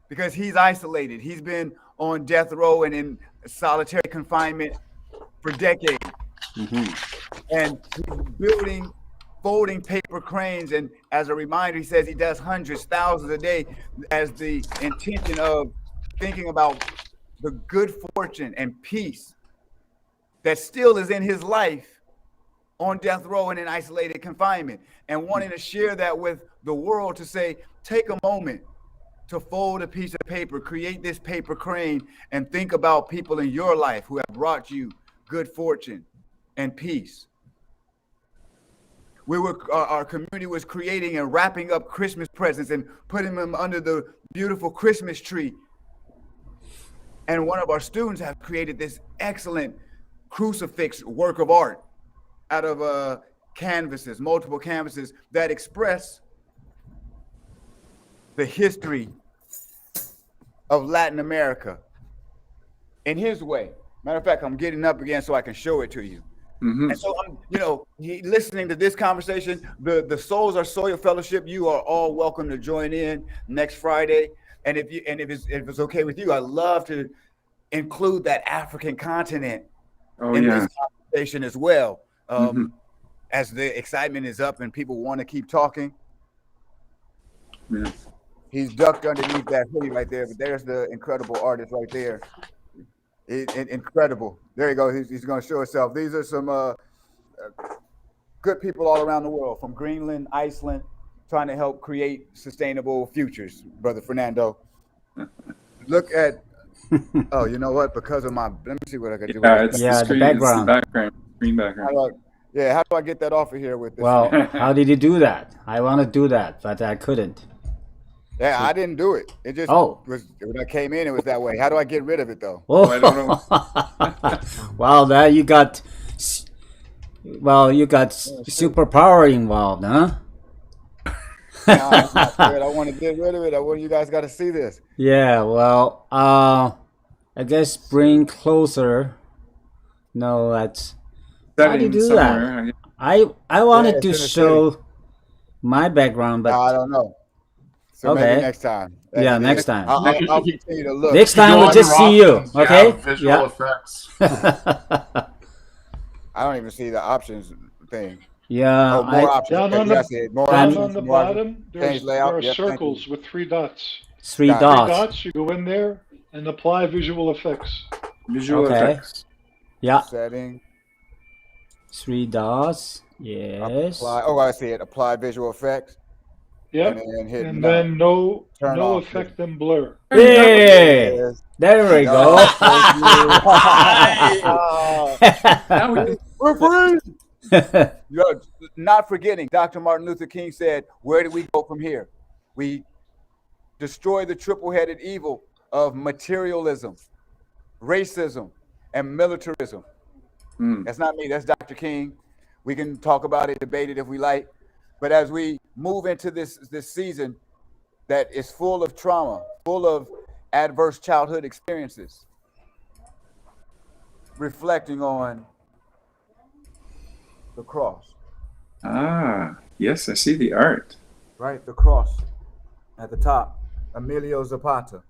because he's isolated. He's been on death row and in solitary confinement for decades. And he's building folding paper cranes, and as a reminder, he says he does hundreds, thousands a day, as the intention of thinking about the good fortune and peace that still is in his life on death row and in isolated confinement, and wanting to share that with the world, to say, take a moment to fold a piece of paper, create this paper crane, and think about people in your life who have brought you good fortune and peace. Our community was creating and wrapping up Christmas presents and putting them under the beautiful Christmas tree. And one of our students have created this excellent crucifix work of art out of canvases, multiple canvases that express the history of Latin America in his way. Matter of fact, I'm getting up again so I can show it to you. And so I'm, listening to this conversation, the Souls Are Soil Fellowship, you are all welcome to join in next Friday. And if it's okay with you, I'd love to include that African continent in this conversation as well. as the excitement is up and people want to keep talking. Yeah. He's ducked underneath that hoodie right there, but there's the incredible artist right there. Incredible. There you go. He's going to show himself. These are some good people all around the world, from Greenland, Iceland, trying to help create sustainable futures, Brother Fernando. Look at, oh, you know what? Because of my, let me see what I can do. Yeah, it's Yeah, the the screen, background. It's the background, screen background. How do I get that off of here with this? Well, how did you do that? I want to do that, but I couldn't. Yeah, I didn't do it. It just was, when I came in, it was that way. How do I get rid of it, though? Oh, I don't know. Wow, that you got superpower involved, huh? No, it's not good. I want to get rid of it. I want you guys got to see this. Yeah, well, I guess bring closer. No, that's how do you do that? I wanted to show my background, but no, I don't know. So okay. Maybe next time. Yeah, next time. I'll continue to look. Next time we'll just see you, okay? Visual effects. I don't even see the options thing. Yeah. Oh, more options. Down on the bottom, there are circles with 3 dots. Three dots. 3 dots, you go in there and apply visual effects. Visual effects. Yeah. Setting. 3 dots. Yes. I see it. Apply visual effects. Yep. And then no effect and blur. Hey, there we go. We're free. You're not forgetting, Dr. Martin Luther King said, where do we go from here? We destroy the triple-headed evil of materialism, racism, and militarism. That's not me. That's Dr. King. We can talk about it, debate it if we like. But as we move into this season that is full of trauma, full of adverse childhood experiences, reflecting on the cross. Ah, yes, I see the art. Right, the cross at the top, Emilio Zapata.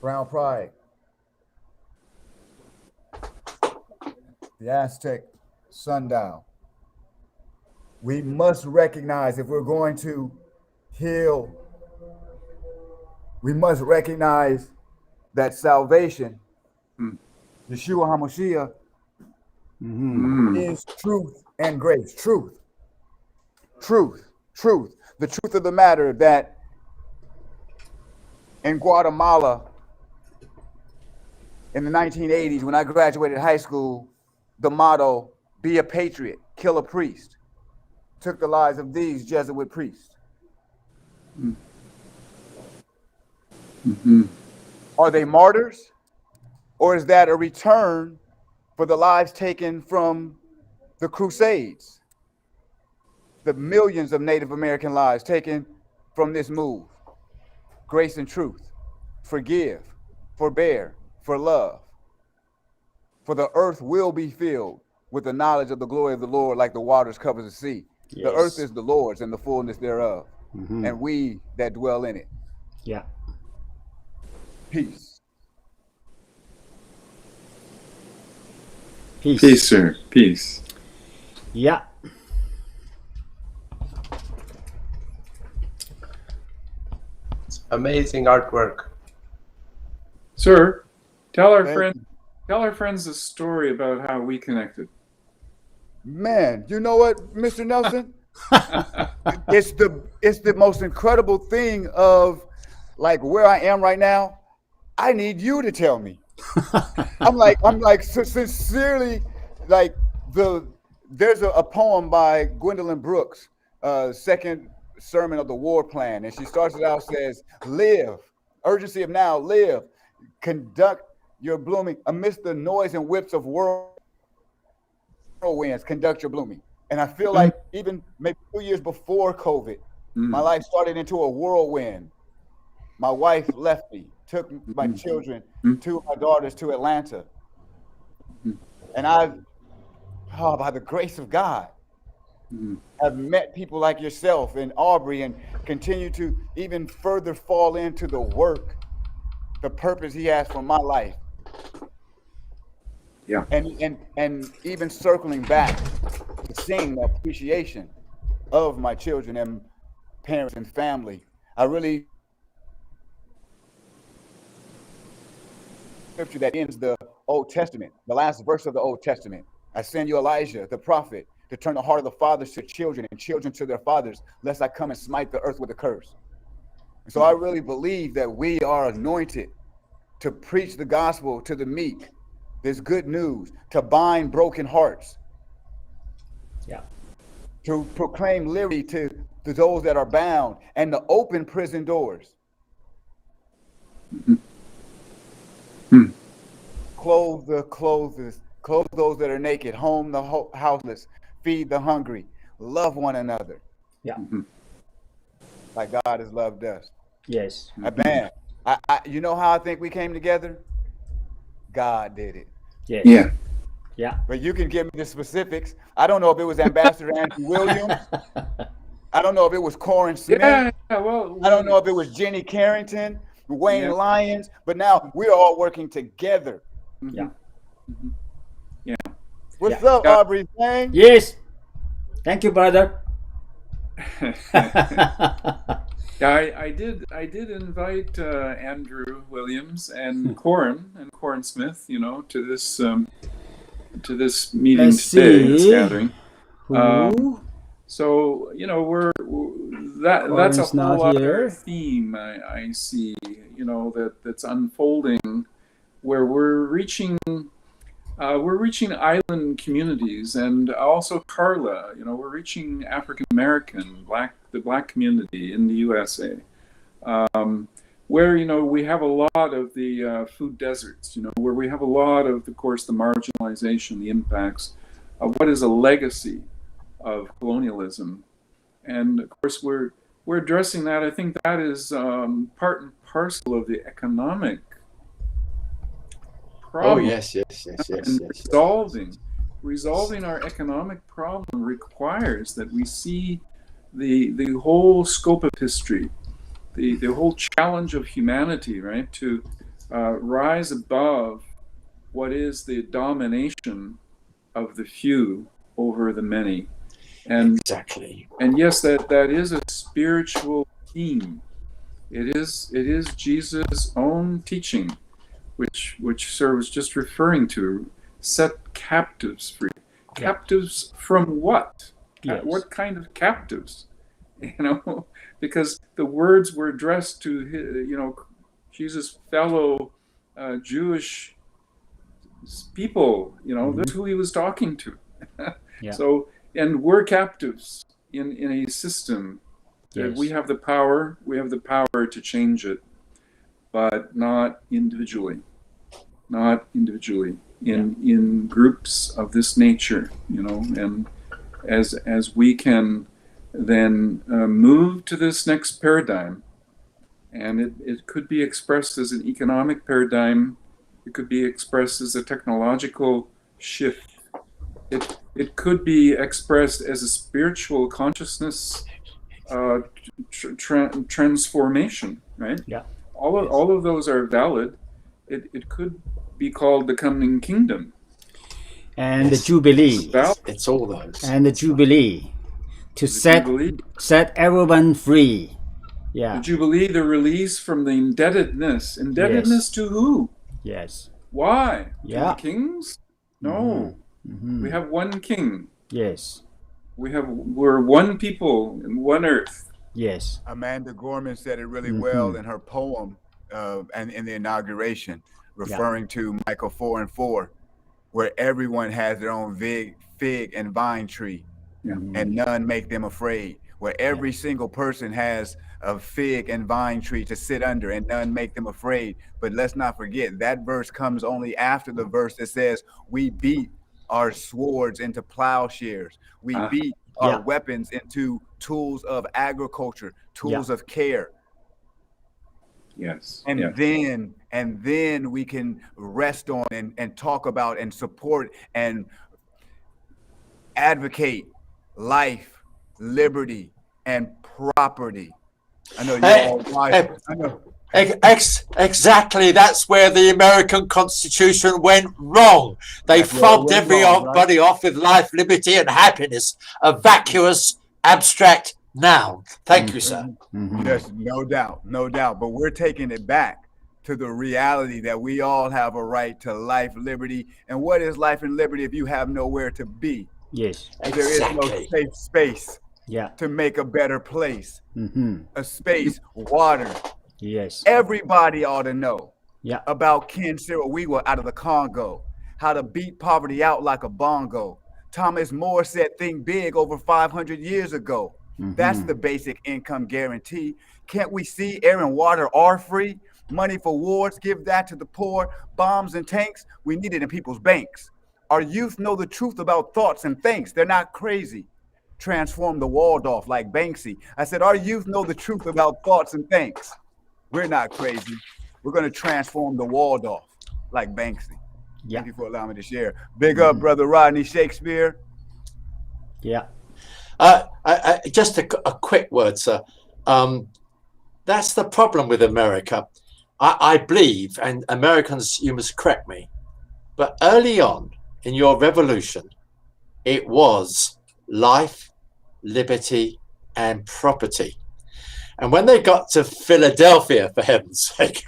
Brown Pride. The Aztec sundial. We must recognize, if we're going to heal, we must recognize that salvation, Yeshua HaMashiach, is truth and grace. Truth. The truth of the matter that in Guatemala in the 1980s, when I graduated high school, the motto, be a patriot, kill a priest, took the lives of these Jesuit priests. Are they martyrs? Or is that a return for the lives taken from the Crusades? The millions of Native American lives taken from this move. Grace and truth. Forgive, forbear, for love. For the earth will be filled with the knowledge of the glory of the Lord like the waters cover the sea. Yes. The earth is the Lord's and the fullness thereof, and we that dwell in it. Yeah. Peace. Peace, sir. Peace. Yeah. Amazing artwork. Sir, tell our friends a story about how we connected. Man, you know what, Mr. Nelson? It's the most incredible thing of like where I am right now. I need you to tell me. I'm like sincerely like there's a poem by Gwendolyn Brooks, second sermon of the war plan, and she starts it out, says, live, urgency of now, live, conduct your blooming amidst the noise and whips of whirlwinds, conduct your blooming. And I feel like even maybe 2 years before COVID, my life started into a whirlwind. My wife left me, took my children, two of my daughters to Atlanta. And I've, by the grace of God, have met people like yourself and Aubrey and continue to even further fall into the work, the purpose he has for my life. Yeah. And even circling back to seeing the appreciation of my children and parents and family, I really scripture that ends the Old Testament, the last verse of the Old Testament. I send you Elijah, the prophet, to turn the heart of the fathers to children and children to their fathers, lest I come and smite the earth with a curse. And so I really believe that we are anointed to preach the gospel to the meek, this good news, to bind broken hearts, Yeah. to proclaim liberty to those that are bound, and to open prison doors. Mhm. Hmm. Clothe the clothless, clothe those that are naked, home the houseless, feed the hungry, love one another. Yeah. Mhm. Like God has loved us. Yes. Man, you know how I think we came together? God did it. Yes. Yeah. Yeah. But you can give me the specifics. I don't know if it was Ambassador Andrew Williams. I don't know if it was Corin Smith. Yeah. Well, I don't know if it was Jenny Carrington, Wayne Yeah. Lyons, but now we're all working together. Yeah. Mhm. Yeah. What's Yeah. up, Yeah. Aubrey Thang? Yes. Thank you, brother. Yeah, I did invite Andrew Williams and Corin Smith, to this meeting Let's today, this see. gathering. Who? So that's a Corin's whole not other here. theme I see, that's unfolding, where we're reaching island communities, and also Carla, we're reaching African American, the black community in the USA, where, we have a lot of the food deserts, where we have a lot of course, the marginalization, the impacts of what is a legacy of colonialism. And of course, we're addressing that. I think that is part and parcel of the economic problem. Oh yes. And resolving our economic problem requires that we see the whole scope of history, the whole challenge of humanity, right? To rise above what is the domination of the few over the many. And Exactly. and yes, that is a spiritual theme. It is Jesus' own teaching, which Sir was just referring to, set captives free. Yeah. Captives from what? Yes. What kind of captives? Because the words were addressed to Jesus' fellow Jewish people. That's who he was talking to. Yeah. So, and we're captives in a system that Yes. we have the power to change it, but not individually. In groups of this nature, and as we can then move to this next paradigm, and it could be expressed as an economic paradigm, it could be expressed as a technological shift, it could be expressed as a spiritual consciousness transformation, right? Yeah. All of those are valid. It could be called the coming kingdom. And the Jubilee. It's all those. And the Jubilee. To Jubilee. set everyone free. Yeah. The Jubilee, the release from the indebtedness. Indebtedness to who? Yes. Why? Yeah. To the kings? No. Mm-hmm. We have one king. Yes. We're one people in one earth. Yes. Amanda Gorman said it really well in her poem and in the inauguration, referring to Micah 4:4, where everyone has their own fig and vine tree, and none make them afraid. Where every single person has a fig and vine tree to sit under, and none make them afraid. But let's not forget, that verse comes only after the verse that says, we beat our swords into plowshares. We beat our weapons into tools of agriculture, tools of care. Yes. And then we can rest on and talk about and support and advocate life, liberty, and property. I know you all watch. Exactly. That's where the American Constitution went wrong. They That's where it fobbed went wrong, right? everybody off with life, liberty, and happiness. A vacuous, abstract noun. Thank you, sir. Yes, no doubt, no doubt. But we're taking it back to the reality that we all have a right to life, liberty. And what is life and liberty if you have nowhere to be? Yes. There is no safe space Yeah. to make a better place. Mm-hmm. A space, water. Yes. Everybody ought to know Yeah. about Ken Saro-Wiwa out of the Congo, how to beat poverty out like a bongo. Thomas More said, think big over 500 years ago. That's the basic income guarantee. Can't we see air and water are free? Money for wars, give that to the poor. Bombs and tanks, we need it in people's banks. Our youth know the truth about thoughts and thinks. They're not crazy. Transform the Waldorf like Banksy. I said, our youth know the truth about thoughts and thinks. We're not crazy. We're going to transform the Waldorf like Banksy. Yeah. Thank you for allowing me to share. Big up, brother Rodney Shakespeare. Yeah. Just a quick word, sir. That's the problem with America. I believe, and Americans, you must correct me, but early on in your revolution, it was life, liberty, and property. And when they got to Philadelphia, for heaven's sake,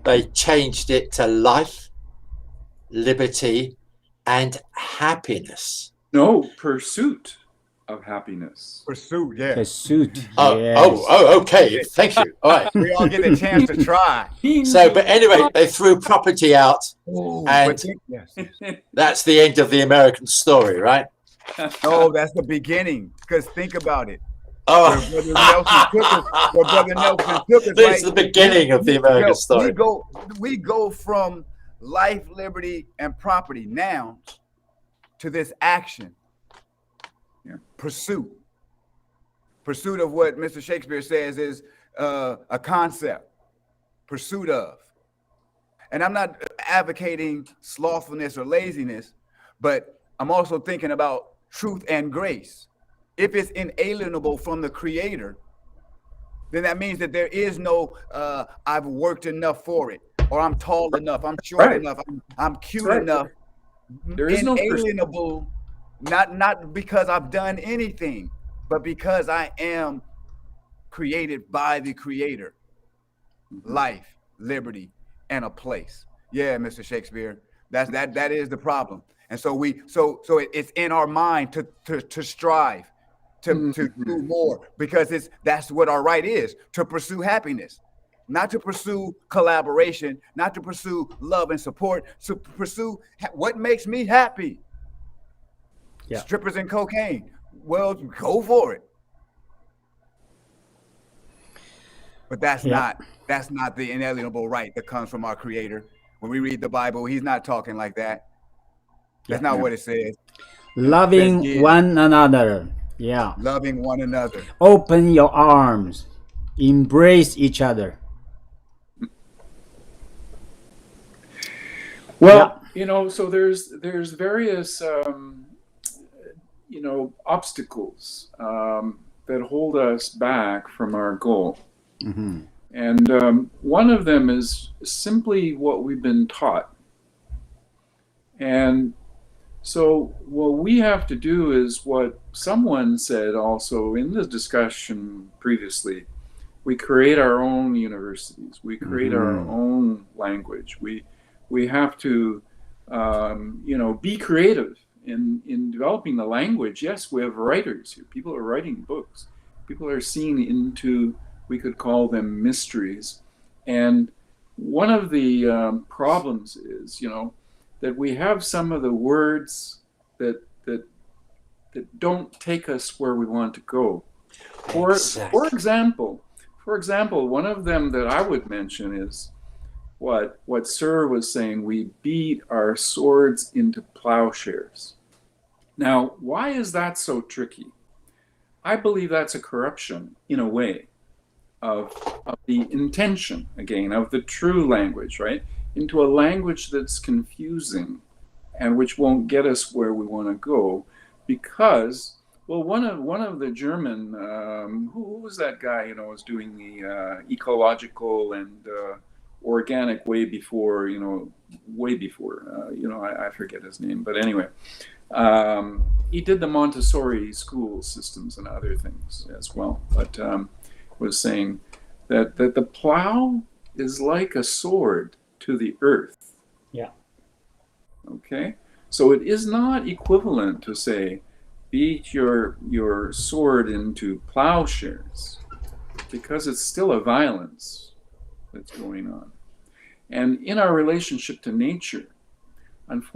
they changed it to life, liberty, and happiness. No, pursuit of happiness. Pursuit, yeah. Pursuit. Okay. Thank you. All right. We all get a chance to try. So, but anyway, they threw property out, and that's the end of the American story, right? No, that's the beginning. Because think about it. Oh, Where Brother Nelson took us. This is the beginning of the American story. We go from life, liberty, and property now to this action. Pursuit. Pursuit of what Mr. Shakespeare says is a concept. Pursuit of. And I'm not advocating slothfulness or laziness, but I'm also thinking about truth and grace. If it's inalienable from the Creator, then that means that there is no I've worked enough for it, or I'm tall enough, I'm short enough, I'm cute enough. There is inalienable, not because I've done anything, but because I am created by the Creator. Life, liberty, and a place. Yeah, Mr. Shakespeare, that is the problem. And so it's in our mind to strive. To do more, because that's what our right is, to pursue happiness, not to pursue collaboration, not to pursue love and support, to pursue what makes me happy. Yeah. Strippers and cocaine. Well, go for it. But that's not the inalienable right that comes from our Creator. When we read the Bible, he's not talking like that. That's not what it says. Loving one another. Yeah. Loving one another. Open your arms. Embrace each other. Well, so there's various, obstacles that hold us back from our goal. Mm-hmm. And one of them is simply what we've been taught. And so what we have to do is what someone said also in the discussion previously. We create our own universities. We create our own language. We have to, be creative in developing the language. Yes, we have writers here. People are writing books. People are seeing into, we could call them mysteries. And one of the problems is, that we have some of the words that don't take us where we want to go. For example, one of them that I would mention is what Sir was saying. We beat our swords into plowshares. Now, why is that so tricky? I believe that's a corruption, in a way, of the intention, again, of the true language, right? Into a language that's confusing and which won't get us where we want to go, because Well, one of the German who was that guy? You know, was doing the ecological and organic way before. You know, way before. You know, I forget his name, but anyway, he did the Montessori school systems and other things as well. But was saying that the plow is like a sword to the earth. Yeah. Okay, so it is not equivalent to say, beat your sword into plowshares, because it's still a violence that's going on. And in our relationship to nature, unfortunately,